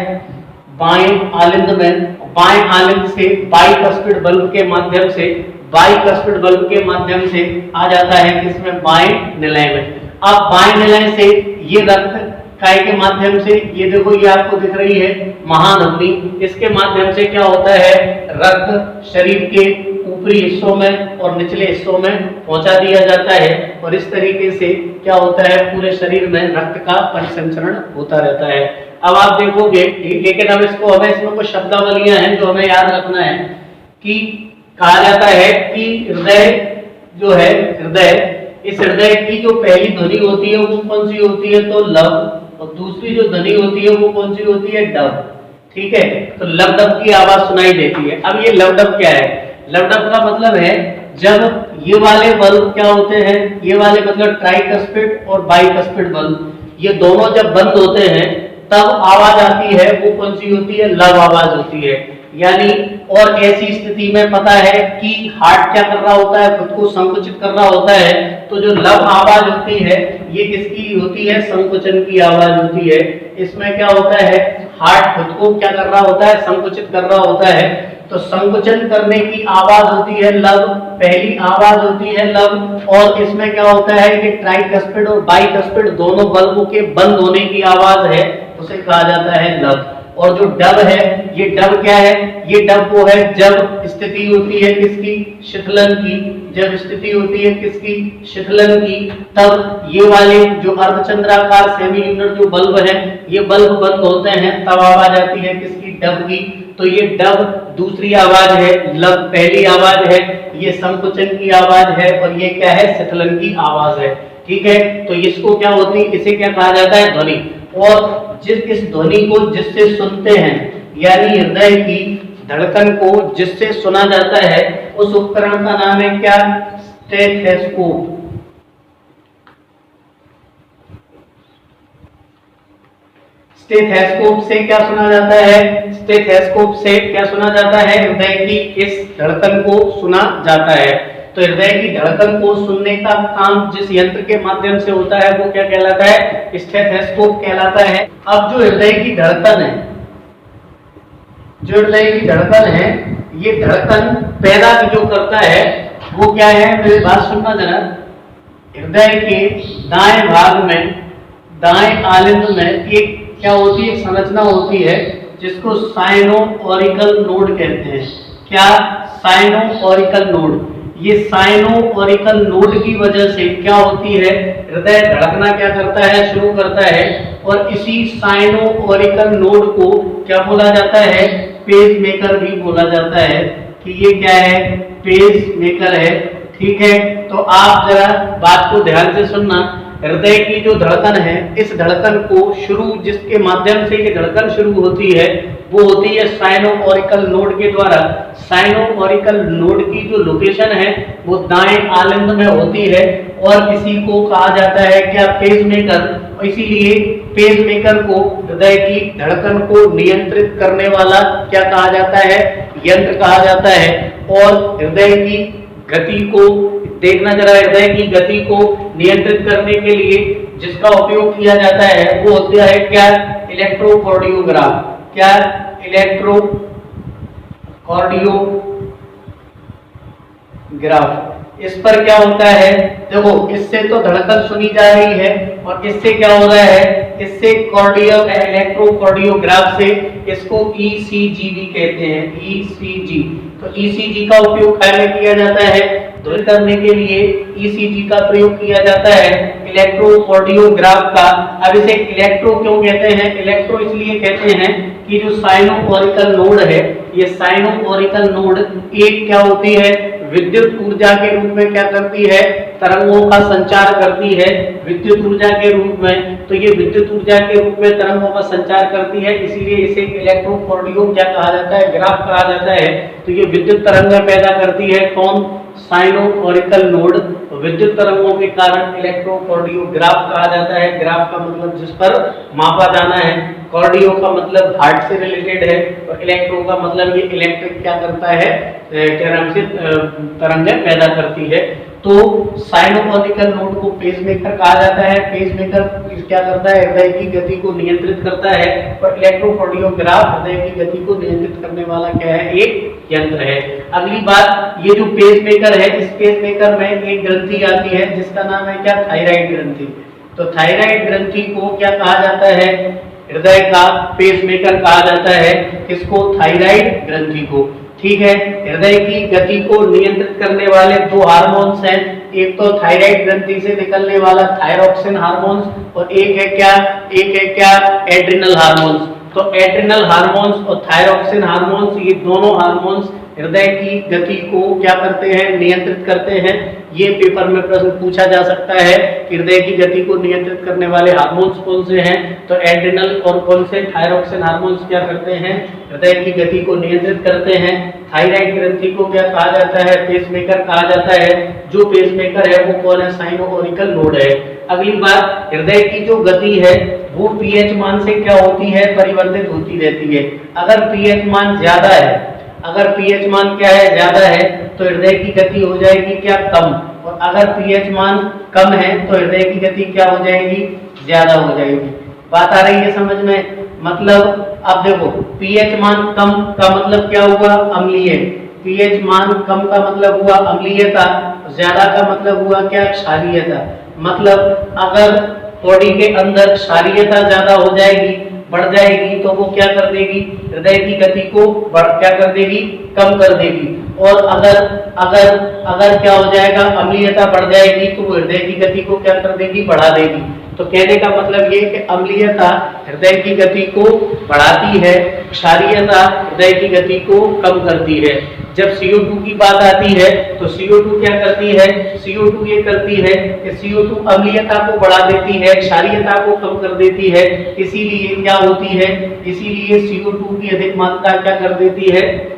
बाएं आलिंद में। बाएं आलिंद से बाइकस्पिड बल्ब के माध्यम से, बाइकस्पिड बल्ब के माध्यम से आ जाता है किसमें, बाएं निलय में। अब बाएं निलय से ये रक्त काय के माध्यम से, ये देखो ये आपको दिख रही है महाधमनी, इसके माध्यम से क्या होता है, रक्त शरीर के ऊपरी हिस्सों में और निचले हिस्सों में पहुंचा दिया जाता है और इस तरीके से क्या होता है, पूरे शरीर में रक्त का परिसंचरण होता रहता है। अब आप देखोगे, लेकिन अब इसको हमें इसमें कुछ शब्दावलियां हैं जो हमें याद रखना है कि कहा जाता है कि हृदय जो है, हृदय, इस हृदय की जो पहली ध्वनि होती है वो कौन सी होती है, तो लव, और दूसरी जो ध्वनि होती है वो कौन सी होती है, डव। ठीक है, तो लव डब की आवाज सुनाई देती है। अब ये लव डब क्या है, लव डब का मतलब है जब ये वाले बल्ब क्या होते हैं, ये वाले मतलब ट्राइकस्पिड और बाइकस्पिड बल्ब, ये दोनों जब बंद होते हैं तब आवाज आती है, वो कौन सी होती है, लव आवाज होती है। यानी और ऐसी स्थिति में पता है कि हार्ट क्या कर रहा होता है, खुद को संकुचित कर रहा होता है, तो जो लव आवाज होती है ये किसकी होती है, संकुचन की आवाज होती है। इसमें क्या होता है, हार्ट खुद को क्या कर रहा होता है, संकुचित कर रहा होता है, तो संकुचन करने की आवाज होती है लव, पहली आवाज होती है लव। और इसमें क्या होता है कि ट्राइकस्पिड और बाइकस्पिड दोनों बल्बों के बंद होने की आवाज है, उसे कहा जाता है लव। और जो डब है, ये डब क्या है, ये डब वो है जब स्थिति होती है किसकी, शिथिलन की, जब स्थिति होती है किसकी, शिथिलन की, तब ये वाले जो अर्धचंद्राकार सेमी ल्यूनर जो बल्ब है ये बल्ब बंद होते हैं, तब आवाज आती है किसकी, डब की। तो ये डब दूसरी आवाज है, लव पहली आवाज है, ये संकुचन की आवाज है और ये क्या है, शिथिलन की आवाज है। ठीक है, तो इसको क्या होती है, इसे क्या कहा जाता है, ध्वनि। और इस ध्वनि को जिससे सुनते हैं, यानी हृदय की धड़कन को जिससे सुना जाता है, उस उपकरण का नाम है क्या, स्टेथोस्कोप। स्टेथोस्कोप से क्या सुना जाता है, स्टेथोस्कोप से क्या सुना जाता है, हृदय की इस धड़कन को सुना जाता है। तो हृदय की धड़कन को सुनने का काम जिस यंत्र के माध्यम से होता है वो क्या कहलाता है, स्टेथोस्कोप कहलाता है। अब जो हृदय की धड़कन है, जो हृदय की धड़कन है, ये धड़कन पैदा जो करता है वो क्या है, मेरी बात सुनना जरा। हृदय के दाएं भाग में, दाएं आलिंद में एक क्या होती है, संरचना होती है जिसको साइनो ऑरिकल नोड कहते हैं। क्या, साइनो ऑरिकल नोड। ये साइनो ऑरिकल नोड की वजह से क्या होती है, हृदय धड़कना क्या करता है, शुरू करता है। और इसी साइनो ऑरिकल नोड को क्या बोला जाता है, पेस मेकर भी बोला जाता है कि ये क्या है, पेस मेकर है। ठीक है, तो आप जरा बात को ध्यान से सुनना। हृदय की जो धड़कन है, इस धड़कन को शुरू, जिसके माध्यम से ये धड़कन शुरू होती है वो होती है साइनो ऑरिकल नोड के द्वारा। साइनो ऑरिकल नोड की जो लोकेशन है वो दाएं आलिंद में होती है और इसी को कहा जाता है क्या, पेस मेकर। इसीलिए पेस मेकर को, हृदय की धड़कन को नियंत्रित करने वाला क्या कहा जाता है, यंत्र कहा जाता है। और हृदय की गति को देखना जरा, हृदय की गति को नियंत्रित करने के लिए जिसका उपयोग किया जाता है वो होता है क्या, इलेक्ट्रोकार्डियोग्राफ। क्या, इलेक्ट्रोकार्डियोग्राफ। इस पर क्या होता है, देखो इससे तो धड़कन सुनी जा रही है और इससे क्या हो रहा है, इससे इलेक्ट्रोकार्डियोग्राफ से इसको ईसीजी भी कहते हैं, ईसीजी। तो ईसीजी का उपयोग पहले किया जाता है, दूर करने के लिए ईसीजी का प्रयोग किया जाता है, इलेक्ट्रोकार्डियोग्राफ का। अब इसे इलेक्ट्रो क्यों कहते हैं, इलेक्ट्रो इसलिए कहते हैं कि जो साइनोऑरिकल नोड है, ये साइनोऑरिकल नोड एक क्या होती है, विद्युत ऊर्जा के रूप में क्या करती है, तरंगों का संचार करती है विद्युत ऊर्जा के रूप में। तो ये विद्युत ऊर्जा के रूप में तरंगों का संचार करती है, इसीलिए इसे इलेक्ट्रोकार्डियो क्या कहा जाता है, ग्राफ कहा जाता है। तो ये विद्युत तरंगें पैदा करती है कौन, साइनोऑरिकल नोड। विद्युत तरंगों के कारण इलेक्ट्रोकार्डियोग्राफ कहा जाता है। ग्राफ का मतलब जिस पर मापा जाना है, कार्डियो का मतलब हार्ट से रिलेटेड है और इलेक्ट्रो का मतलब ये इलेक्ट्रिक क्या करता है, क्या नाम से तरंगें पैदा करती है। तो साइनोऑरिकल नोड को पेसमेकर कहा जाता है। पेसमेकर क्या करता है, हृदय की गति को नियंत्रित करता है और इलेक्ट्रोकार्डियोग्राफ हृदय की गति को नियंत्रित करने वाला क्या है, एक यंत्र है। अगली बात, ये जो पेसमेकर है, इस पेसमेकर में एक ग्रंथि आती है जिसका नाम है क्या, थायराइड ग्रंथि। तो थायराइड ग्रंथि को क्या कहा जाता है, हृदय का पेसमेकर कहा जाता है, किसको, थायराइड ग्रंथि को। ठीक है, हृदय की गति को नियंत्रित करने वाले दो हार्मोन्स हैं, एक तो थायराइड ग्रंथि से निकलने वाला थायरोक्सिन हार्मोन्स और एक है क्या, एड्रिनल हार्मोन्स। तो एड्रिनल हार्मोन्स और थायरोक्सिन हार्मोन्स, ये दोनों हार्मोन्स हृदय की गति को क्या करते हैं, नियंत्रित करते हैं। ये पेपर में प्रश्न पूछा जा सकता है कि हृदय की गति को नियंत्रित करने वाले हार्मोन्स कौन से हैं, तो एड्रिनल और कौन से, थायरोक्सिन हार्मोन्स क्या करते हैं, हृदय की गति को नियंत्रित करते हैं। थायराइड ग्रंथि को क्या कहा जाता है, पेसमेकर कहा जाता है। जो पेसमेकर है वो कौन है, साइनोऑरिकल नोड है। अगली बात, हृदय की जो गति है वो पीएच मान से क्या होती है, परिवर्तित होती रहती है। अगर पीएच मान ज्यादा है, अगर पीएच मान क्या है, ज्यादा है, तो हृदय की गति हो जाएगी क्या, कम। और अगर पीएच मान कम है तो हृदय की गति क्या हो जाएगी, ज्यादा हो जाएगी। बात आ रही है समझ में, मतलब अब देखो पीएच मान कम का मतलब क्या हुआ, अम्लीय। पीएच मान कम का मतलब हुआ अम्लीयता, ज्यादा का मतलब हुआ क्या, क्षारीयता। मतलब अगर बॉडी के अंदर क्षारीयता ज्यादा हो जाएगी, बढ़ जाएगी, तो वो क्या कर देगी, हृदय की गति को क्या कर देगी, कम कर देगी। और अगर अगर अगर क्या हो जाएगा, अम्लीयता बढ़ जाएगी, तो वो हृदय की गति को क्या कर देगी, बढ़ा देगी। तो कहने का मतलब ये कि अम्लीयता हृदय की गति को बढ़ाती है, क्षारीयता हृदय की गति को कम करती है। जब CO2 की बात आती है तो CO2 क्या करती है, CO2 ये करती है कि CO2 अम्लीयता को बढ़ा देती है, क्षारीयता को कम कर देती है। इसीलिए क्या होती है, इसीलिए CO2 की अधिक मात्रा क्या कर देती है,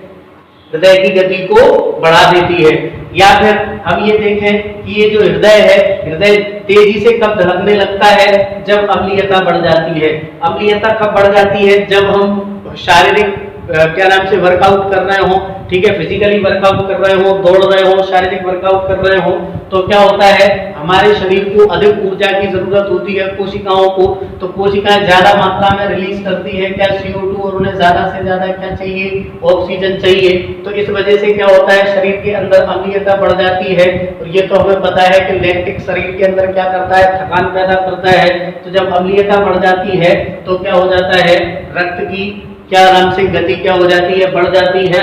हृदय की गति को बढ़ा देती है। या फिर हम ये देखें कि ये जो हृदय है, हृदय तेजी से कब धड़कने लगता है, जब अम्लीयता बढ़ जाती है। अम्लीयता कब बढ़ जाती है, जब हम शारीरिक क्या नाम से वर्कआउट कर रहे हो, ठीक है, फिजिकली वर्कआउट कर रहे हो, दौड़ रहे हो, शारीरिक वर्कआउट कर रहे हो, तो क्या होता है, हमारे शरीर को अधिक ऊर्जा की जरूरत होती है कोशिकाओं को। तो कोशिकाएं ज्यादा मात्रा में रिलीज करती है क्या, CO2, और उन्हें ज्यादा से ज्यादा क्या चाहिए, ऑक्सीजन चाहिए। तो इस वजह से क्या होता है, शरीर के अंदर अम्लीयता बढ़ जाती है। और ये तो हमें पता है कि लैक्टिक शरीर के अंदर क्या करता है, थकान पैदा करता है। तो जब अम्लीयता बढ़ जाती है तो क्या हो जाता है, रक्त की क्या नाम से गति क्या हो जाती है, बढ़ जाती है।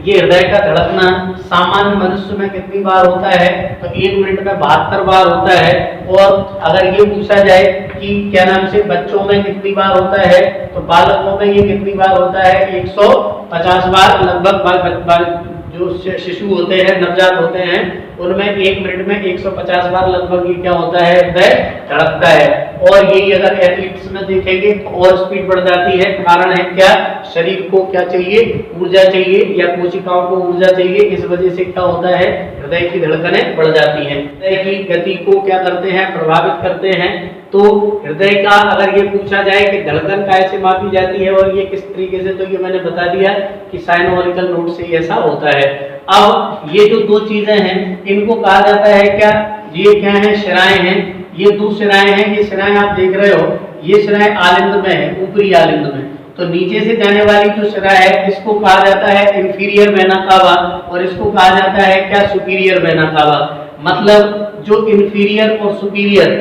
ये हृदय का धड़कना सामान्य मनुष्य में कितनी बार होता है, तो 1 मिनट में 72 बार होता है। और अगर ये पूछा जाए कि क्या नाम से बच्चों में कितनी बार होता है, तो बालकों में ये कितनी बार होता है, 150 बार लगभग। जो शिशु होते हैं, नवजात होते हैं, उनमें 1 मिनट में 150 बार लगभग ये क्या होता है, हृदय धड़कता है। और यही अगर एथलीट्स में देखेंगे तो और स्पीड बढ़ जाती है। कारण है क्या, शरीर को क्या चाहिए, ऊर्जा चाहिए, या कोशिकाओं को ऊर्जा चाहिए। इस वजह से क्या होता है, हृदय की धड़कनें बढ़ जाती हैं। हृदय की गति को क्या करते हैं, प्रभावित करते हैं तो हृदय का अगर ये पूछा जाए कि धड़कन कैसे मापी जाती है और ये किस तरीके से, तो ये मैंने बता दिया कि साइनोमोनिकल नोट से ऐसा होता है। अब ये जो दो चीजें हैं इनको कहा जाता है क्या, ये क्या है, शिराएं हैं। ये दो शिराएं हैं, ये शिराएं आप देख रहे हो, ये शिराएं आलिंद में है, ऊपरी आलिंद में। तो नीचे से जाने वाली जो शिरा है इसको कहा जाता है इंफीरियर वेना कावा और इसको कहा जाता है क्या, सुपीरियर वेना कावा। मतलब जो इंफीरियर और सुपीरियर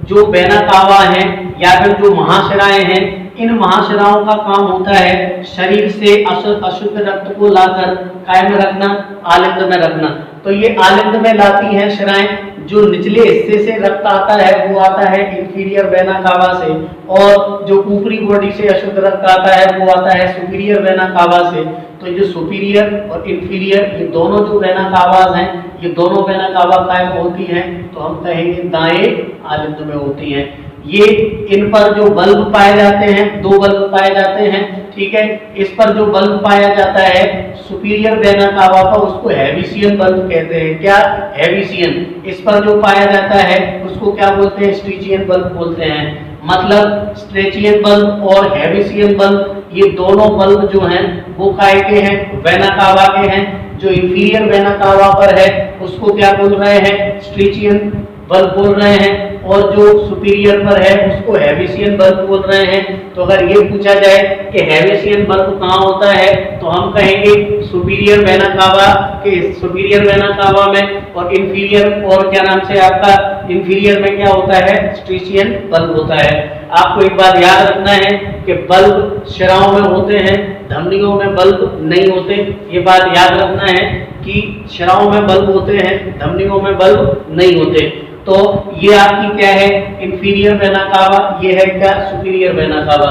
जो वेना कावा है या फिर जो महाशिराएं हैं, इन महाशिराओं का काम होता है शरीर से अशुद्ध रक्त को लाकर काय में रखना, आलिंद में रखना। तो ये आलिंद में लाती हैं शिराएं। जो निचले हिस्से से रक्त आता है वो आता है इंफीरियर वेना कावा से, और जो ऊपरी बॉडी से अशुद्ध रक्त आता है वो आता है सुपीरियर वेना कावा से। तो जो सुपीरियर और इंफीरियर ये दोनों जो वेना कावास हैं, ये दोनों वेना कावा काय में होती हैं, तो हम कहेंगे दाएं आलिंद में होती हैं। ये इन पर जो बल्ब पाए जाते हैं, दो बल्ब पाए जाते हैं, ठीक है। इस पर जो बल्ब पाया जाता है सुपीरियर वेना कावा पर, उसको हैविसियन बल्ब कहते हैं। क्या, हैविसियन। इस पर जो पाया जाता है उसको क्या बोलते हैं, स्ट्रीचियन बल्ब बोलते हैं। मतलब स्ट्रेचियन बल्ब और हैविसियन बल्ब ये दोनों बल्ब जो हैं वो काय के हैं, वेना कावा के हैं। जो इंफीरियर वेना कावा पर है उसको क्या बोल रहे हैं, स्ट्रीचियन बल्ब बोल रहे हैं, और जो सुपीरियर पर है उसको हैविसियन बल्ब बोल रहे हैं। तो अगर ये पूछा जाए कि हैविसियन बल्ब कहाँ होता है, तो हम कहेंगे सुपीरियर वेना कावा के, सुपीरियर वेना कावा में, और इंफीरियर, और क्या नाम से आपका इंफीरियर में क्या होता है, स्ट्रीचियन बल्ब होता है। आपको एक बात याद रखना है कि बल्ब शिराओं में होते हैं, धमनियों में बल्ब नहीं होते। ये बात याद रखना है कि शिराओं में बल्ब होते हैं, धमनियों में बल्ब नहीं होते। तो ये आपकी क्या है, इंफीरियर वेना कावा, ये है क्या, सुपीरियर वेना कावा।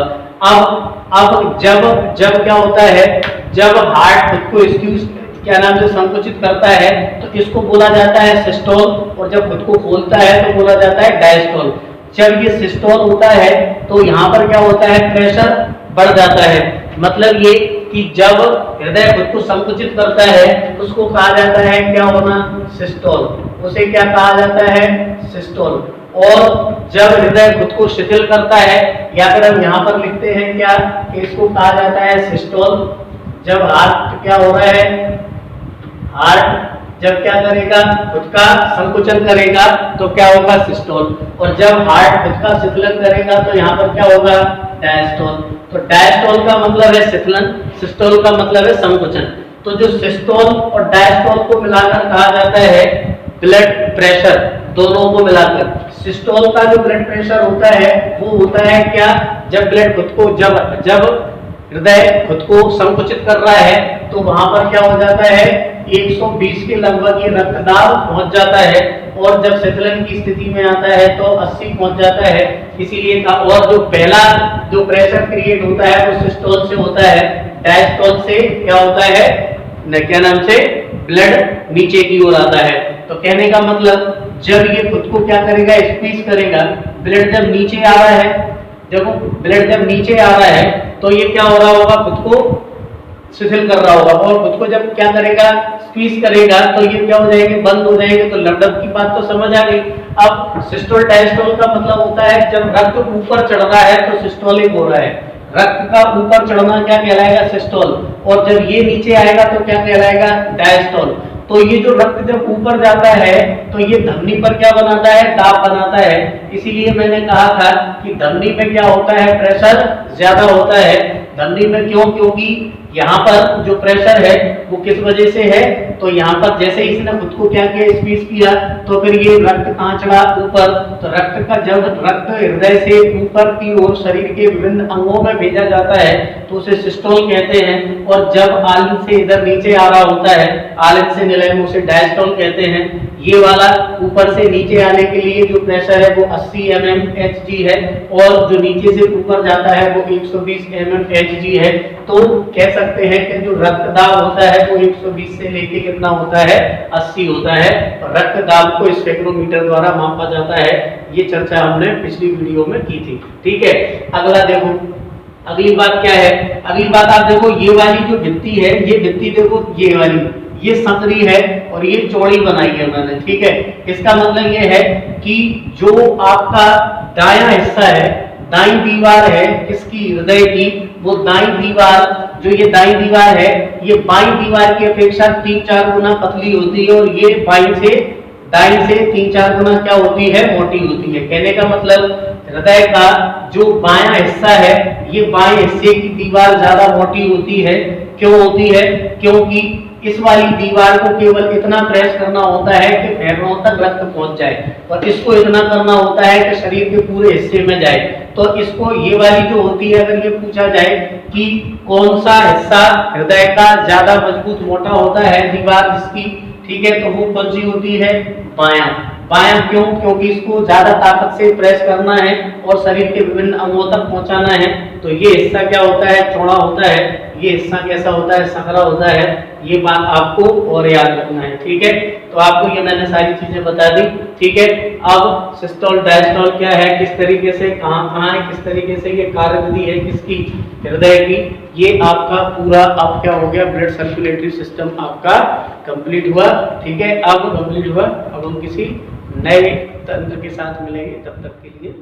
अब जब क्या होता है, जब हार्ट खुद को एक्सक्यूज क्या नाम से संकुचित करता है तो इसको बोला जाता है सिस्टोल, और जब खुद को खोलता है तो बोला जाता है डायस्टोल। जब ये सिस्टोल होता है तो यहाँ पर क्या होता है, प्रेशर बढ़ जाता है। मतलब ये कि जब हृदय खुद को संकुचित करता है उसको कहा जाता है क्या होना, सिस्टोल। उसे क्या कहा जाता है, सिस्टोल। और जब हृदय खुद को शिथिल करता है, या फिर हम यहाँ पर लिखते हैं क्या कि इसको कहा जाता है सिस्टोल। जब हार्ट क्या हो रहा है, हार्ट जब क्या करेगा, खुद का संकुचन करेगा तो क्या होगा, सिस्टोल। और जब हार्ट खुद का शिथिलन करेगा तो यहाँ पर क्या होगा, डायस्टोल। तो डायस्टोल का मतलब है शिथिलन, सिस्टोल का मतलब है संकुचन। तो जो सिस्टोल और डायस्टोल को मिलाकर कहा जाता है ब्लड प्रेशर, दोनों को मिलाकर। सिस्टोल का जो ब्लड प्रेशर होता है वो होता है क्या, जब ब्लड खुद को जब हृदय खुद को संकुचित कर रहा है तो वहां पर क्या हो जाता है, 120 के लगभग ये रक्तदाब पहुंच जाता है, और जब शिथिलन की स्थिति में आता है तो 80 पहुंच जाता है। इसीलिए और जो पहला जो प्रेशर क्रिएट होता है वो सिस्टोल से होता है, डायस्टोल से क्या होता है, क्या नाम से, ब्लड नीचे की ओर आता है। तो कहने का मतलब जब ये खुद को क्या करेगा, स्क्वीज करेगा, ब्लड जब नीचे आ रहा है, जब ब्लड जब नीचे आ रहा है तो ये क्या हो रहा होगा, खुद को शिथिल कर रहा होगा, और खुद को जब क्या करेगा, स्क्वीज करेगा, तो ये क्या हो जाएंगे, बंद हो जाएंगे। तो लंबडप की बात तो समझ आ गई। अब सिस्टोल डायस्टोल का मतलब होता है जब रक्त ऊपर चढ़ रहा है तो सिस्टोलिक हो रहा है, रक्त का ऊपर चढ़ना क्या कहलाएगा, सिस्टोल, और जब ये नीचे आएगा तो क्या कहलाएगा, डायस्टोल। तो ये जो रक्त जब ऊपर जाता है तो ये धमनी पर क्या बनाता है, दाब बनाता है। इसीलिए मैंने कहा था कि धमनी में क्या होता है, प्रेशर ज्यादा होता है। धमनी में क्यों, क्योंकि यहाँ पर जो प्रेशर है वो किस वजह से है, तो यहाँ पर जैसे इसने खुद को क्या किया, स्क्वीज किया, तो फिर ये रक्त कहाँ चढ़ा, ऊपर। तो रक्त का जब रक्त हृदय से ऊपर की ओर शरीर के विभिन्न अंगों में भेजा जाता है तो उसे सिस्टोल कहते हैं, और जब आलिंद से इधर नीचे आ रहा होता है, आलिंद से निलय, उसे डायस्टोल कहते हैं। ये वाला ऊपर से नीचे आने के लिए जो प्रेशर है वो 80 mmHg है, और जो नीचे से ऊपर जाता है वो 120 mmHg है। तो कह सकते हैं कि जो रक्तदाब होता है वो 120 से लेके कितना होता है, 80 होता है। और रक्तदाब को स्पेक्ट्रोमीटर द्वारा मापा जाता है। ये चर्चा हमने पिछली वीडियो में की थी, ठीक है। अगला देखो, अगली बात क्या है, अगली बात आप देखो, ये वाली जो भित्ति है, ये भित्ति देखो, ये वाली, ये संकरी है और ये चौड़ी बनाई है मैंने, ठीक है। इसका मतलब ये है कि जो आपका दायां हिस्सा है, दाईं दीवार है किसकी, हृदय की, वो दाईं दीवार, जो ये दाईं दीवार है, ये बाईं दीवार की अपेक्षा 3-4 गुना पतली होती है, और ये दाईं से 3-4 गुना क्या होती है, मोटी होती है। कहने का मतलब हृदय का जो बायां हिस्सा है, ये बाएं हिस्से की दीवार ज्यादा मोटी होती है। क्यों होती है? क्योंकि इस वाली दीवार को केवल इतना प्रेस करना होता है कि फेफड़ों तक रक्त पहुंच जाए, और इसको इतना करना होता है कि शरीर के पूरे हिस्से में जाए। तो इसको ये वाली जो होती है, अगर ये पूछा जाए कि कौन सा हिस्सा हृदय का ज्यादा मजबूत मोटा होता है, दीवार जिसकी, ठीक है, तो वो कौन सी होती है, बायां। बायां क्यों? क्योंकि इसको ज्यादा ताकत से प्रेस करना है और शरीर के विभिन्न अंगों तक पहुंचाना है। तो ये हिस्सा क्या होता है, चौड़ा होता है। ये हिस्सा कैसा होता है, संकरा होता है। ये बात आपको और याद रखना है, ठीक है। तो आपको ये मैंने सारी चीजें बता दी, ठीक है। अब सिस्टोल डायस्टोल क्या है, किस तरीके से, कहाँ है, किस तरीके से ये कार्यविधि है किसकी, हृदय की, ये आपका पूरा अब क्या हो गया, ब्लड सर्कुलेटरी सिस्टम आपका कंप्लीट हुआ, ठीक है। अब कंप्लीट हुआ, अब हम किसी नए तंत्र के साथ मिलेंगे, तब तक के लिए